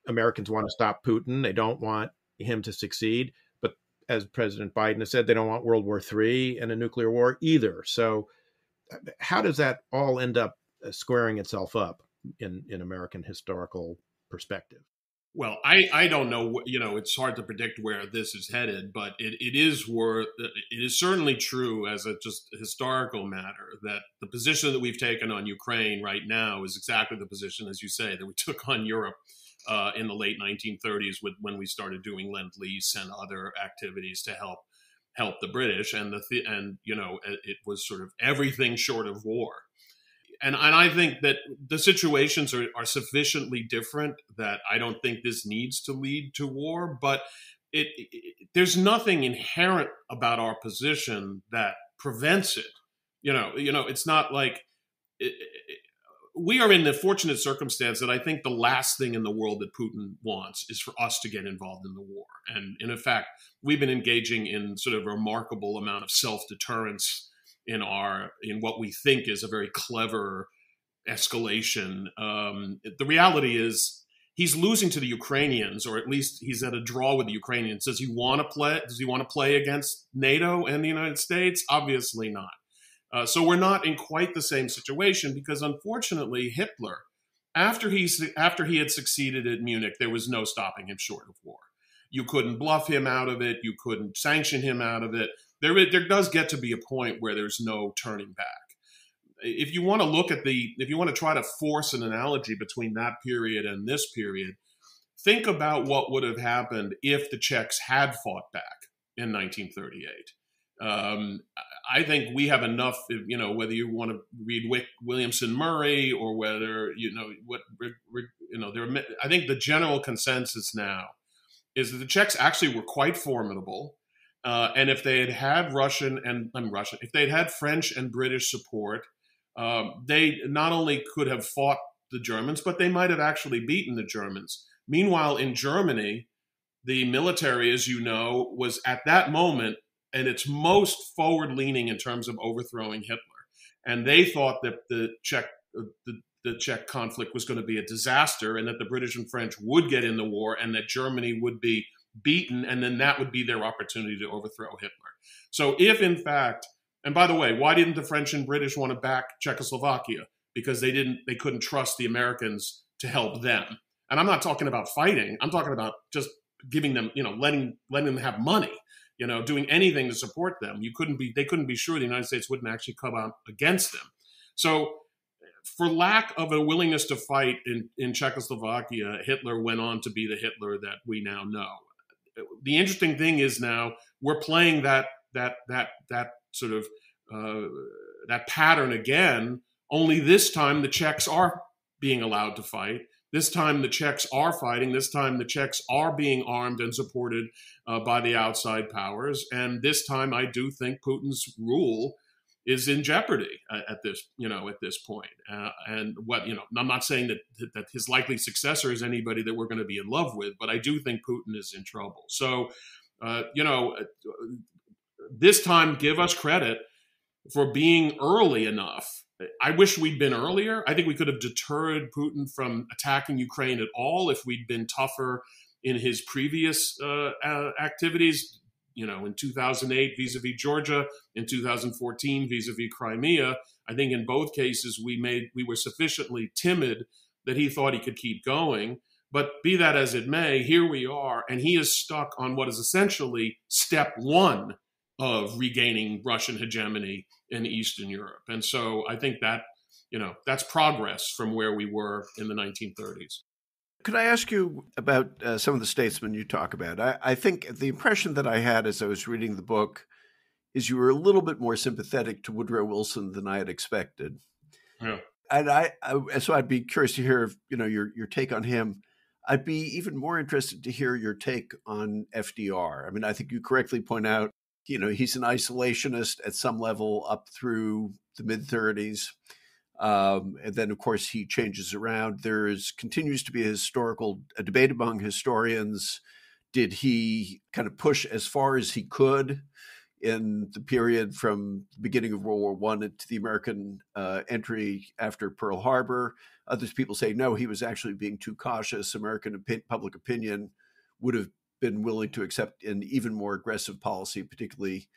Americans want to stop Putin. They don't want him to succeed. But as President Biden has said, they don't want World War III and a nuclear war either. So how does that all end up squaring itself up in American historical perspective? Well, I don't know. It's hard to predict where this is headed, but it is certainly true as a just historical matter that the position that we've taken on Ukraine right now is exactly the position, as you say, that we took on Europe in the late 1930s when we started doing Lend-Lease and other activities to help the British, and it was sort of everything short of war. And I think that the situations are sufficiently different that I don't think this needs to lead to war. But there's nothing inherent about our position that prevents it. It's not like we are in the fortunate circumstance that I think the last thing in the world that Putin wants is for us to get involved in the war. And in fact, we've been engaging in sort of a remarkable amount of self-deterrence in what we think is a very clever escalation. The reality is he's losing to the Ukrainians, or at least he's at a draw with the Ukrainians. Does he want to play against NATO and the United States? Obviously not. So we're not in quite the same situation, because unfortunately Hitler, after he had succeeded at Munich, there was no stopping him short of war. You couldn't bluff him out of it. You couldn't sanction him out of it. There does get to be a point where there's no turning back. If you want to try to force an analogy between that period and this period, think about what would have happened if the Czechs had fought back in 1938. I think we have enough, whether you want to read Williamson Murray or whether, I think the general consensus now is that the Czechs actually were quite formidable. And if they had if they'd had French and British support, they not only could have fought the Germans, but they might have actually beaten the Germans. Meanwhile, in Germany, the military, as you know, was at that moment at its most forward-leaning in terms of overthrowing Hitler. And they thought that the Czech conflict was going to be a disaster, and that the British and French would get in the war, and that Germany would be beaten, and then that would be their opportunity to overthrow Hitler. So if in fact, and by the way, why didn't the French and British want to back Czechoslovakia? Because they couldn't trust the Americans to help them. And I'm not talking about fighting. I'm talking about just giving them, letting them have money, doing anything to support them. They couldn't be sure the United States wouldn't actually come out against them. So for lack of a willingness to fight in Czechoslovakia, Hitler went on to be the Hitler that we now know. The interesting thing is now we're playing that sort of that pattern again. Only this time the Czechs are being allowed to fight, This time the Czechs are fighting. This time the Czechs are being armed and supported by the outside powers. And this time I do think Putin's rule is in jeopardy at this point. And I'm not saying that his likely successor is anybody that we're going to be in love with, but I do think Putin is in trouble. So, this time, give us credit for being early enough. I wish we'd been earlier. I think we could have deterred Putin from attacking Ukraine at all if we'd been tougher in his previous activities, in 2008 vis-a-vis Georgia, in 2014 vis-a-vis Crimea. I think in both cases we were sufficiently timid that he thought he could keep going. But be that as it may, here we are, and he is stuck on what is essentially step one of regaining Russian hegemony in Eastern Europe. And so I think that, that's progress from where we were in the 1930s. Could I ask you about some of the statesmen you talk about? I think the impression that I had as I was reading the book is you were a little bit more sympathetic to Woodrow Wilson than I had expected. Yeah. And so I'd be curious to hear, your take on him. I'd be even more interested to hear your take on FDR. I mean, I think you correctly point out, he's an isolationist at some level up through the mid-30s. And then, of course, he changes around. There continues to be a debate among historians. Did he kind of push as far as he could in the period from the beginning of World War I to the American entry after Pearl Harbor? Others people say, no, he was actually being too cautious. American public opinion would have been willing to accept an even more aggressive policy, particularly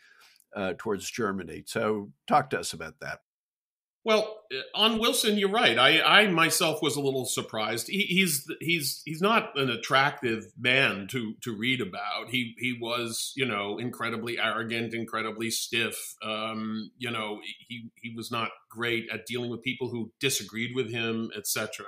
towards Germany. So talk to us about that. Well, on Wilson, you're right. I myself was a little surprised. He's not an attractive man to read about. He was, incredibly arrogant, incredibly stiff. He was not great at dealing with people who disagreed with him, etc.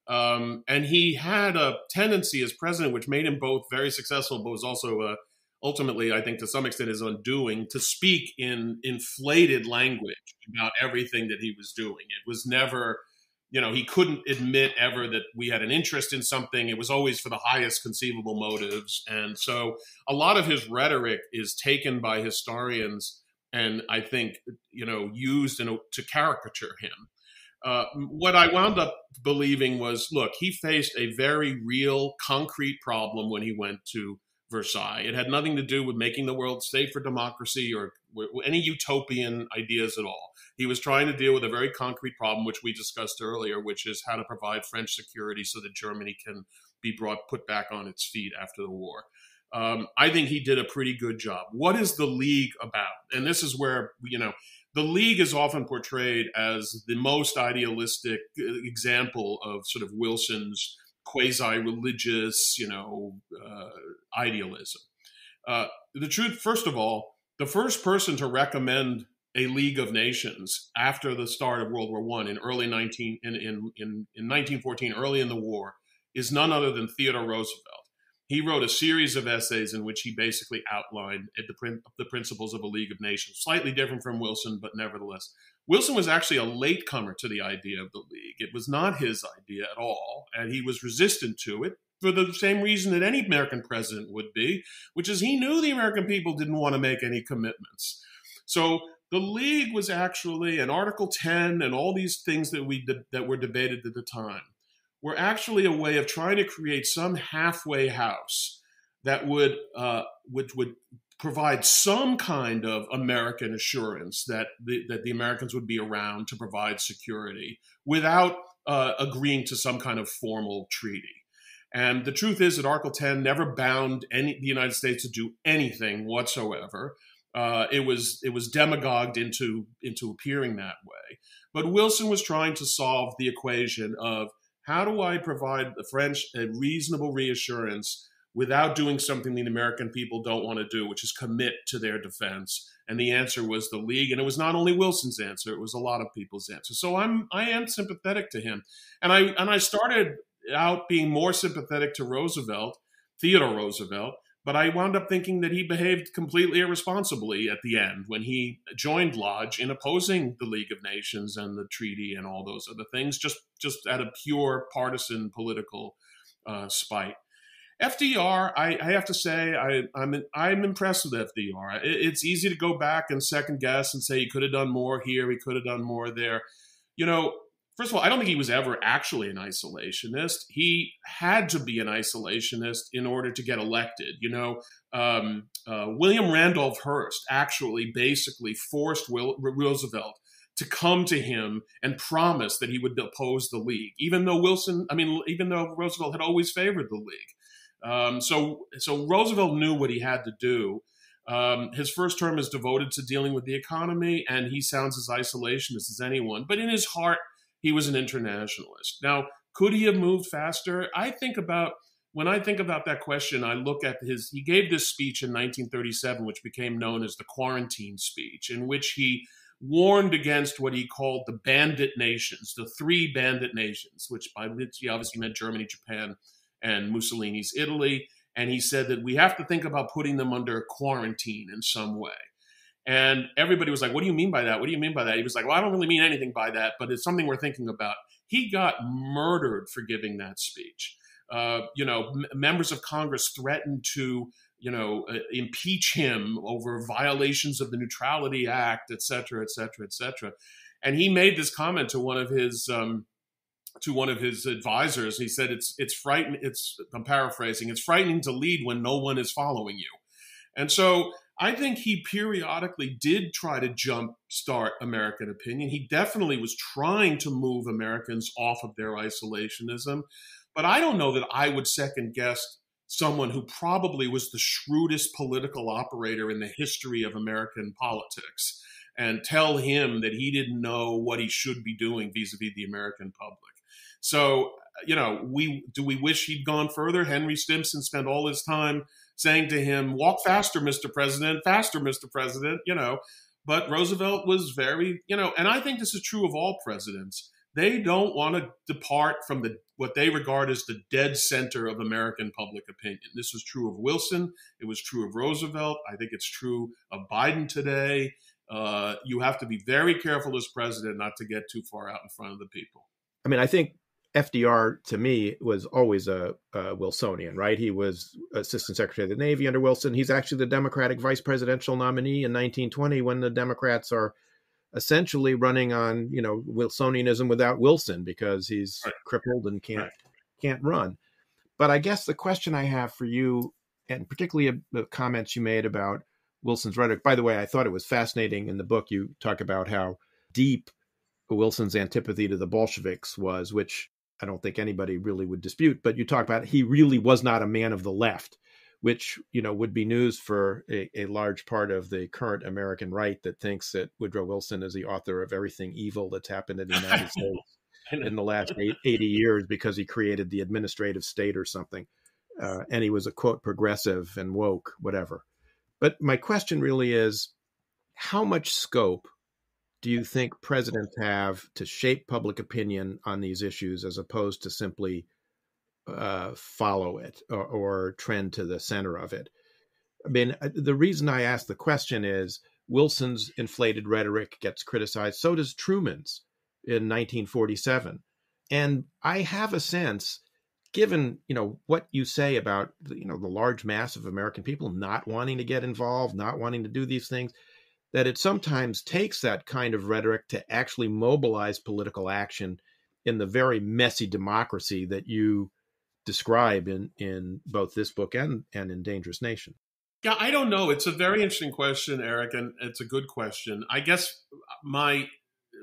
And he had a tendency as president, which made him both very successful, but was also ultimately, I think, to some extent, his undoing, to speak in inflated language about everything that he was doing. It was never, he couldn't admit ever that we had an interest in something. It was always for the highest conceivable motives. And so a lot of his rhetoric is taken by historians and I think, used to caricature him. What I wound up believing was, look, he faced a very real, concrete problem when he went to Versailles. It had nothing to do with making the world safe for democracy or any utopian ideas at all. He was trying to deal with a very concrete problem, which we discussed earlier, which is how to provide French security so that Germany can be put back on its feet after the war. I think he did a pretty good job. What is the League about? And this is where, the League is often portrayed as the most idealistic example of sort of Wilson's quasi-religious, idealism. The truth, first of all, the first person to recommend a League of Nations after the start of World War I in 1914, early in the war, is none other than Theodore Roosevelt. He wrote a series of essays in which he basically outlined the principles of a League of Nations, slightly different from Wilson, but nevertheless. Wilson was actually a latecomer to the idea of the League. It was not his idea at all, and he was resistant to it for the same reason that any American president would be, which is he knew the American people didn't want to make any commitments. So the League was actually, and Article 10 and all these things that were debated at the time, were actually a way of trying to create some halfway house that would provide some kind of American assurance that the Americans would be around to provide security without agreeing to some kind of formal treaty. And the truth is that Article 10 never bound the United States to do anything whatsoever. It was demagogued into appearing that way. But Wilson was trying to solve the equation of, how do I provide the French a reasonable reassurance without doing something the American people don't want to do, which is commit to their defense? And the answer was the League. And it was not only Wilson's answer, it was a lot of people's answer. So I am sympathetic to him. And I started out being more sympathetic to Theodore Roosevelt, But I wound up thinking that he behaved completely irresponsibly at the end when he joined Lodge in opposing the League of Nations and the treaty and all those other things, just out of pure partisan political spite. FDR, I have to say, I'm impressed with FDR. It's easy to go back and second guess and say he could have done more here, he could have done more there. You know, first of all, I don't think he was ever actually an isolationist. He had to be an isolationist in order to get elected. You know, William Randolph Hearst actually basically forced Roosevelt to come to him and promise that he would oppose the League, even though Roosevelt had always favored the League. So Roosevelt knew what he had to do. His first term is devoted to dealing with the economy, and he sounds as isolationist as anyone. But in his heart, he was an internationalist. Now, could he have moved faster? When I think about that question, I look at he gave this speech in 1937, which became known as the Quarantine Speech, in which he warned against what he called the bandit nations, the three bandit nations, which he obviously meant Germany, Japan, and Mussolini's Italy. And he said that we have to think about putting them under quarantine in some way. And everybody was like, what do you mean by that? What do you mean by that? He was like, well, I don't really mean anything by that, but it's something we're thinking about. He got murdered for giving that speech. Members of Congress threatened to, impeach him over violations of the Neutrality Act, et cetera, et cetera, et cetera. And he made this comment to one of his advisors. He said, it's frightening. I'm paraphrasing. It's frightening to lead when no one is following you. And so I think he periodically did try to jumpstart American opinion. He definitely was trying to move Americans off of their isolationism. But I don't know that I would second guess someone who probably was the shrewdest political operator in the history of American politics and tell him that he didn't know what he should be doing vis-a-vis the American public. So, we wish he'd gone further? Henry Stimson spent all his time saying to him, walk faster, Mr. President, but Roosevelt was very, and I think this is true of all presidents. They don't want to depart from what they regard as the dead center of American public opinion. This was true of Wilson. It was true of Roosevelt. I think it's true of Biden today. You have to be very careful as president not to get too far out in front of the people. I mean, I think FDR, to me, was always a Wilsonian, right? He was Assistant Secretary of the Navy under Wilson. He's actually the Democratic vice presidential nominee in 1920 when the Democrats are essentially running on, Wilsonianism without Wilson because he's crippled and can't run. But I guess the question I have for you, and particularly the comments you made about Wilson's rhetoric, by the way, I thought it was fascinating in the book. You talk about how deep Wilson's antipathy to the Bolsheviks was, which I don't think anybody really would dispute, but you talk about he really was not a man of the left, which, would be news for a large part of the current American right that thinks that Woodrow Wilson is the author of everything evil that's happened in the United States in the last 80 years because he created the administrative state or something. And he was a, quote, progressive and woke, whatever. But my question really is, how much scope do you think presidents have to shape public opinion on these issues as opposed to simply follow it or trend to the center of it? I mean, the reason I ask the question is Wilson's inflated rhetoric gets criticized. So does Truman's in 1947. And I have a sense, given, what you say about, the large mass of American people not wanting to get involved, not wanting to do these things, that it sometimes takes that kind of rhetoric to actually mobilize political action in the very messy democracy that you describe in both this book and in Dangerous Nation. Yeah, I don't know. It's a very interesting question, Eric, and it's a good question. I guess my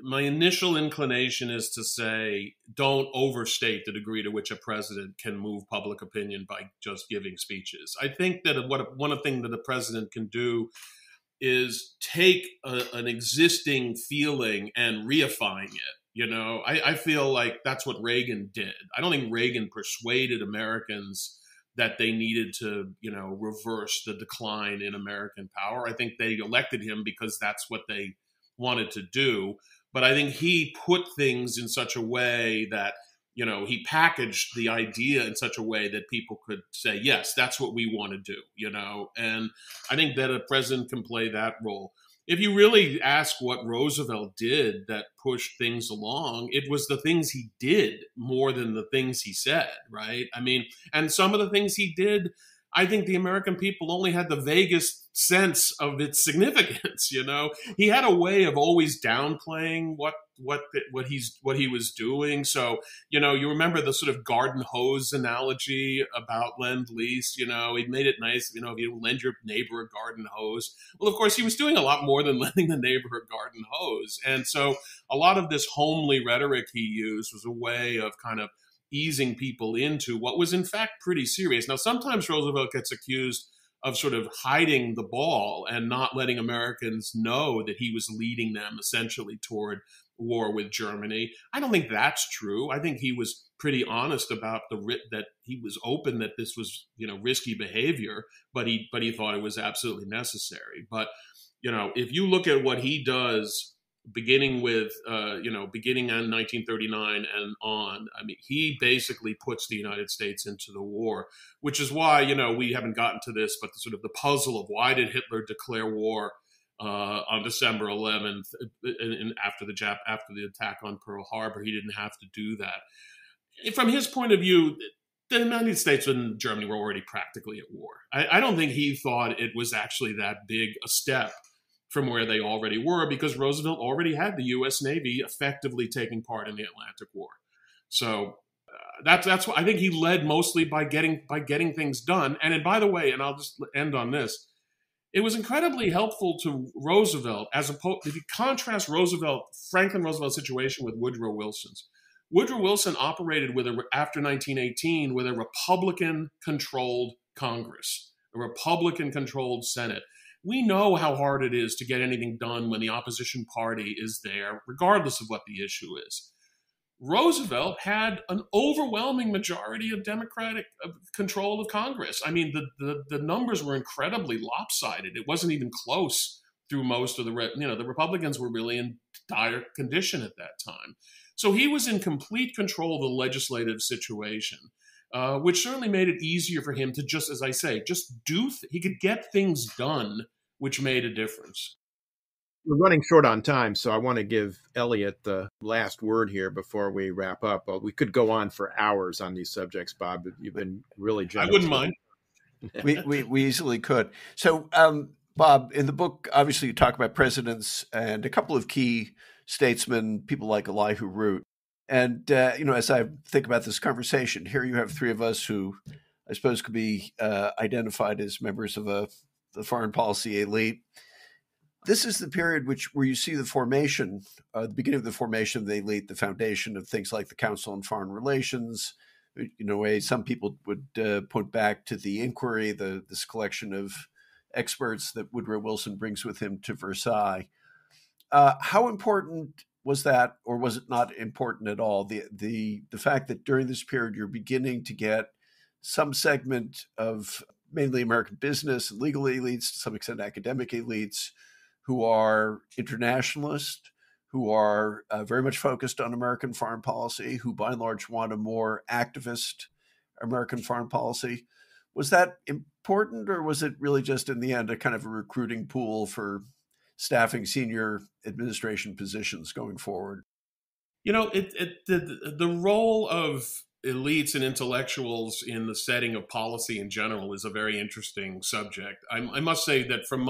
initial inclination is to say, don't overstate the degree to which a president can move public opinion by just giving speeches. I think that one thing that a president can do is take an existing feeling and reifying it. I feel like that's what Reagan did. I don't think Reagan persuaded Americans that they needed to, reverse the decline in American power. I think they elected him because that's what they wanted to do. But I think he put things in such a way that, he packaged the idea in such a way that people could say, yes, that's what we want to do, and I think that a president can play that role. If you really ask what Roosevelt did that pushed things along, it was the things he did more than the things he said, right? I mean, and some of the things he did, I think the American people only had the vaguest sense of its significance. He had a way of always downplaying what he was doing. So, you remember the sort of garden hose analogy about Lend-Lease. He made it nice. If you lend your neighbor a garden hose, well, of course, he was doing a lot more than lending the neighbor a garden hose. And so, a lot of this homely rhetoric he used was a way of kind of easing people into what was in fact pretty serious. Now, sometimes Roosevelt gets accused of sort of hiding the ball and not letting Americans know that he was leading them essentially toward war with Germany. I don't think that's true. I think he was pretty honest about that he was open that this was, risky behavior, but he thought it was absolutely necessary. But, if you look at what he does beginning in 1939 and on, I mean, he basically puts the United States into the war, which is why, we haven't gotten to this, but the puzzle of why did Hitler declare war on December 11th after the attack on Pearl Harbor? He didn't have to do that. From his point of view, the United States and Germany were already practically at war. I don't think he thought it was actually that big a step from where they already were, because Roosevelt already had the U.S. Navy effectively taking part in the Atlantic War. So that's what I think he led mostly by getting things done. And by the way, and I'll just end on this, it was incredibly helpful to Roosevelt if you contrast Franklin Roosevelt's situation with Woodrow Wilson's. Woodrow Wilson operated after 1918 with a Republican-controlled Congress, a Republican-controlled Senate. We know how hard it is to get anything done when the opposition party is there, regardless of what the issue is. Roosevelt had an overwhelming majority of Democratic control of Congress. I mean, the numbers were incredibly lopsided. It wasn't even close through most of the Republicans were really in dire condition at that time. So he was in complete control of the legislative situation, which certainly made it easier for him to just, as I say, he could get things done, which made a difference. We're running short on time, so I want to give Eliot the last word here before we wrap up. Well, we could go on for hours on these subjects, Bob. You've been really generous. I wouldn't mind. we easily could. So, Bob, in the book, obviously you talk about presidents and a couple of key statesmen, people like Elihu Root. And, as I think about this conversation, here you have three of us who I suppose could be identified as members of the foreign policy elite. This is the period where you see the formation, the beginning of the formation of the elite, the foundation of things like the Council on Foreign Relations. In a way, some people would point back to the inquiry, this collection of experts that Woodrow Wilson brings with him to Versailles. How important was that, or was it not important at all? The fact that during this period you're beginning to get some segment of mainly American business and legal elites, to some extent academic elites, who are internationalist, who are very much focused on American foreign policy, who by and large want a more activist American foreign policy. Was that important, or was it really just in the end a kind of a recruiting pool for staffing senior administration positions going forward? The role of elites and intellectuals in the setting of policy in general is a very interesting subject. I must say that from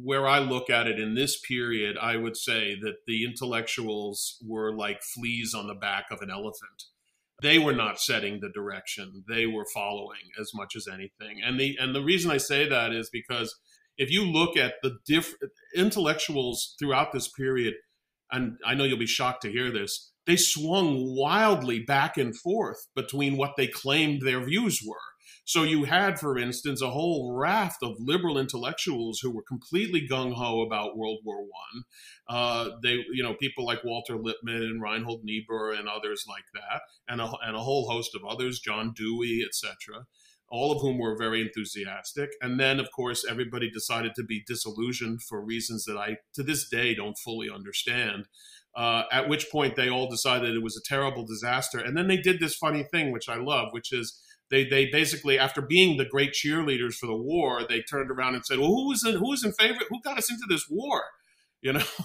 where I look at it in this period, I would say that the intellectuals were like fleas on the back of an elephant. They were not setting the direction. They were following as much as anything. And the reason I say that is because if you look at the different intellectuals throughout this period, and I know you'll be shocked to hear this, they swung wildly back and forth between what they claimed their views were. So you had, for instance, a whole raft of liberal intellectuals who were completely gung-ho about World War I. People like Walter Lippmann and Reinhold Niebuhr and others like that, and a whole host of others, John Dewey, etc., all of whom were very enthusiastic. And then, of course, everybody decided to be disillusioned for reasons that I, to this day, don't fully understand, at which point they all decided it was a terrible disaster. And then they did this funny thing, which I love, which is they basically, after being the great cheerleaders for the war, they turned around and said, well, who was in favor? Who got us into this war?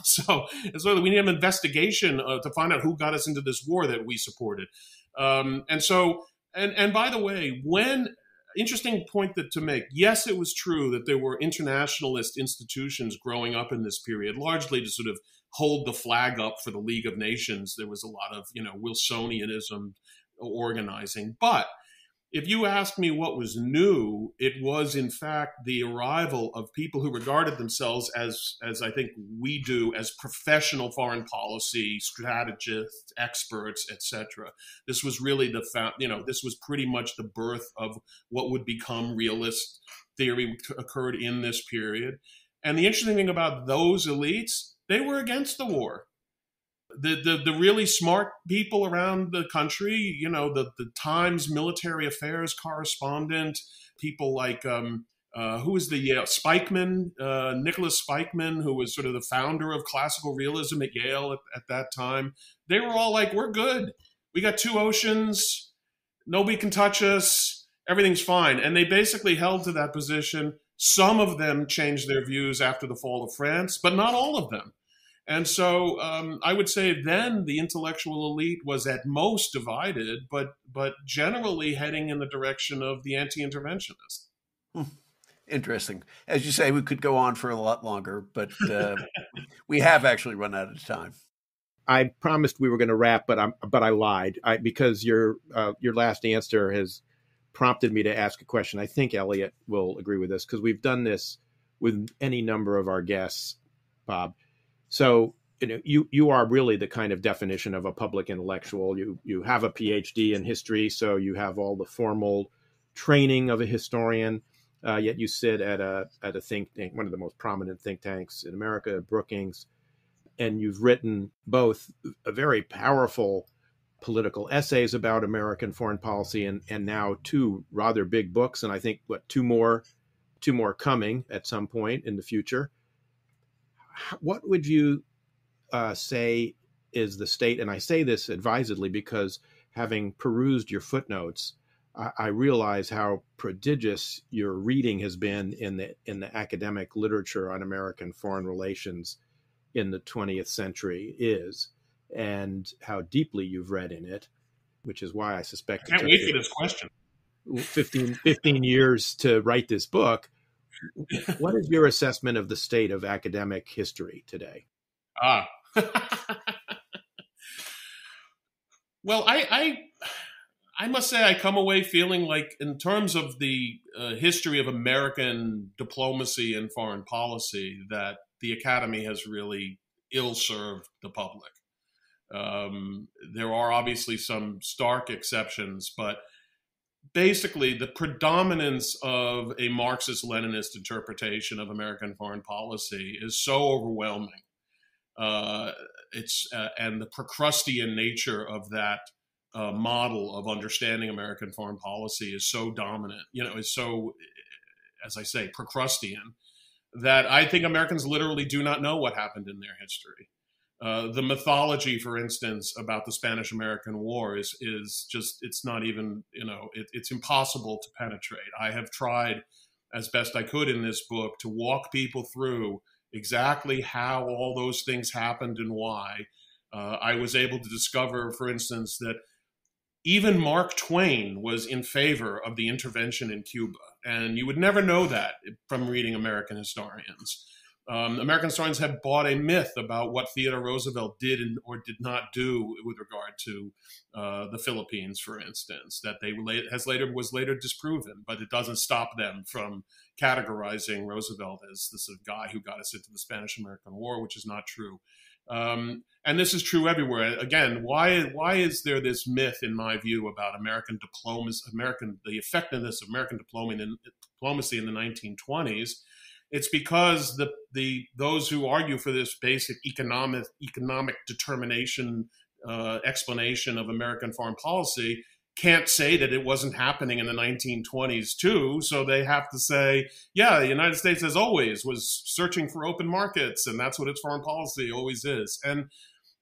So we need an investigation to find out who got us into this war that we supported. And by the way, interesting point to make. Yes, it was true that there were internationalist institutions growing up in this period, largely to sort of hold the flag up for the League of Nations. There was a lot of, Wilsonianism organizing. But if you ask me what was new, it was in fact the arrival of people who regarded themselves as I think we do, as professional foreign policy strategists, experts, etc. This was really this was pretty much the birth of what would become realist theory occurred in this period. And the interesting thing about those elites, they were against the war. The really smart people around the country, the Times military affairs correspondent, people like who was the Spikeman, Nicholas Spikeman, who was sort of the founder of classical realism at Yale at that time. They were all like, we're good. We got two oceans. Nobody can touch us. Everything's fine. And they basically held to that position. Some of them changed their views after the fall of France, but not all of them. And so I would say then the intellectual elite was at most divided, but generally heading in the direction of the anti-interventionist. Interesting. As you say, we could go on for a lot longer, but we have actually run out of time. I promised we were going to wrap, but I lied because your last answer has prompted me to ask a question. I think Eliot will agree with this because we've done this with any number of our guests, Bob. So, you are really the kind of definition of a public intellectual. You have a PhD in history, so you have all the formal training of a historian. Yet you sit at a think tank, one of the most prominent think tanks in America, Brookings, and you've written both a very powerful political essays about American foreign policy and now two rather big books, and I think two more coming at some point in the future. What would you say is the state? And I say this advisedly because having perused your footnotes, I realize how prodigious your reading has been in the academic literature on American foreign relations in the 20th century is, and how deeply you've read in it, which is why I suspect I can't wait for this question. 15 years to write this book. What is your assessment of the state of academic history today? Well, I must say I come away feeling like, in terms of the history of American diplomacy and foreign policy, that the Academy has really ill-served the public. There are obviously some stark exceptions, but basically the predominance of a Marxist-Leninist interpretation of American foreign policy is so overwhelming. And the Procrustean nature of that model of understanding American foreign policy is so dominant, is so, as I say, Procrustean, that I think Americans literally do not know what happened in their history. The mythology, for instance, about the Spanish-American War is just, it's not even, it's impossible to penetrate. I have tried as best I could in this book to walk people through exactly how all those things happened and why. I was able to discover, for instance, that even Mark Twain was in favor of the intervention in Cuba. And you would never know that from reading American historians. American historians have bought a myth about what Theodore Roosevelt did or did not do with regard to the Philippines, for instance, that was later disproven, but it doesn't stop them from categorizing Roosevelt as the sort of guy who got us into the Spanish-American War, which is not true. And this is true everywhere. Again, why is there this myth, in my view, about American diplomacy, the effectiveness of American diplomacy in the 1920s? It's because those who argue for this basic economic determination explanation of American foreign policy can't say that it wasn't happening in the 1920s too. So they have to say, yeah, the United States, as always, was searching for open markets, and that's what its foreign policy always is. And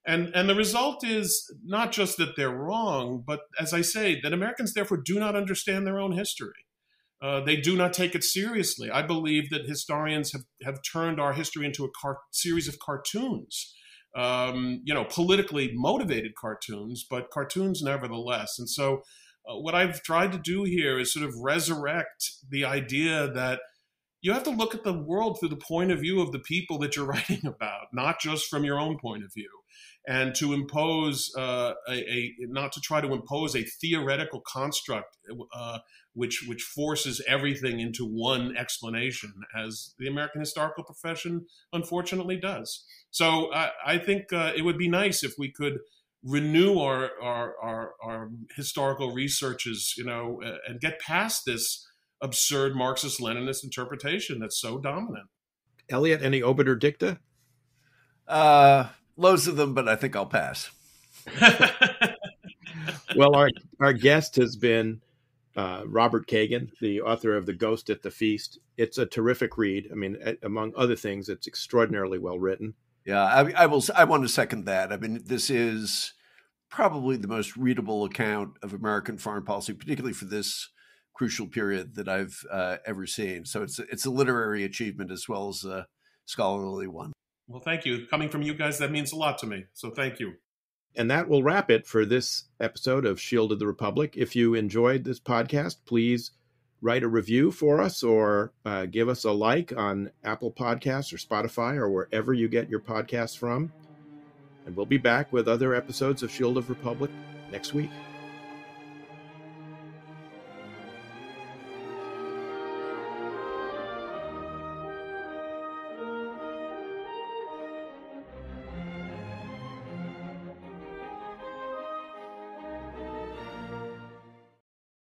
And the result is not just that they're wrong, but as I say, that Americans therefore do not understand their own history. They do not take it seriously. I believe that historians have turned our history into a series of cartoons, politically motivated cartoons, but cartoons nevertheless. And so what I've tried to do here is sort of resurrect the idea that you have to look at the world through the point of view of the people that you're writing about, not just from your own point of view, and to impose not to try to impose a theoretical construct which forces everything into one explanation, as the American historical profession unfortunately does. So I think it would be nice if we could renew our historical researches, and get past this absurd Marxist-Leninist interpretation that's so dominant. Eliot, any obiter dicta? Loads of them, but I think I'll pass. Well, our guest has been Robert Kagan, the author of The Ghost at the Feast. It's a terrific read. I mean, among other things, it's extraordinarily well written. Yeah, I want to second that. I mean, this is probably the most readable account of American foreign policy, particularly for this crucial period, that I've ever seen. So it's a literary achievement as well as a scholarly one. Well, thank you. Coming from you guys, that means a lot to me. So thank you. And that will wrap it for this episode of Shield of the Republic. If you enjoyed this podcast, please write a review for us or give us a like on Apple Podcasts or Spotify or wherever you get your podcasts from. And we'll be back with other episodes of Shield of Republic next week.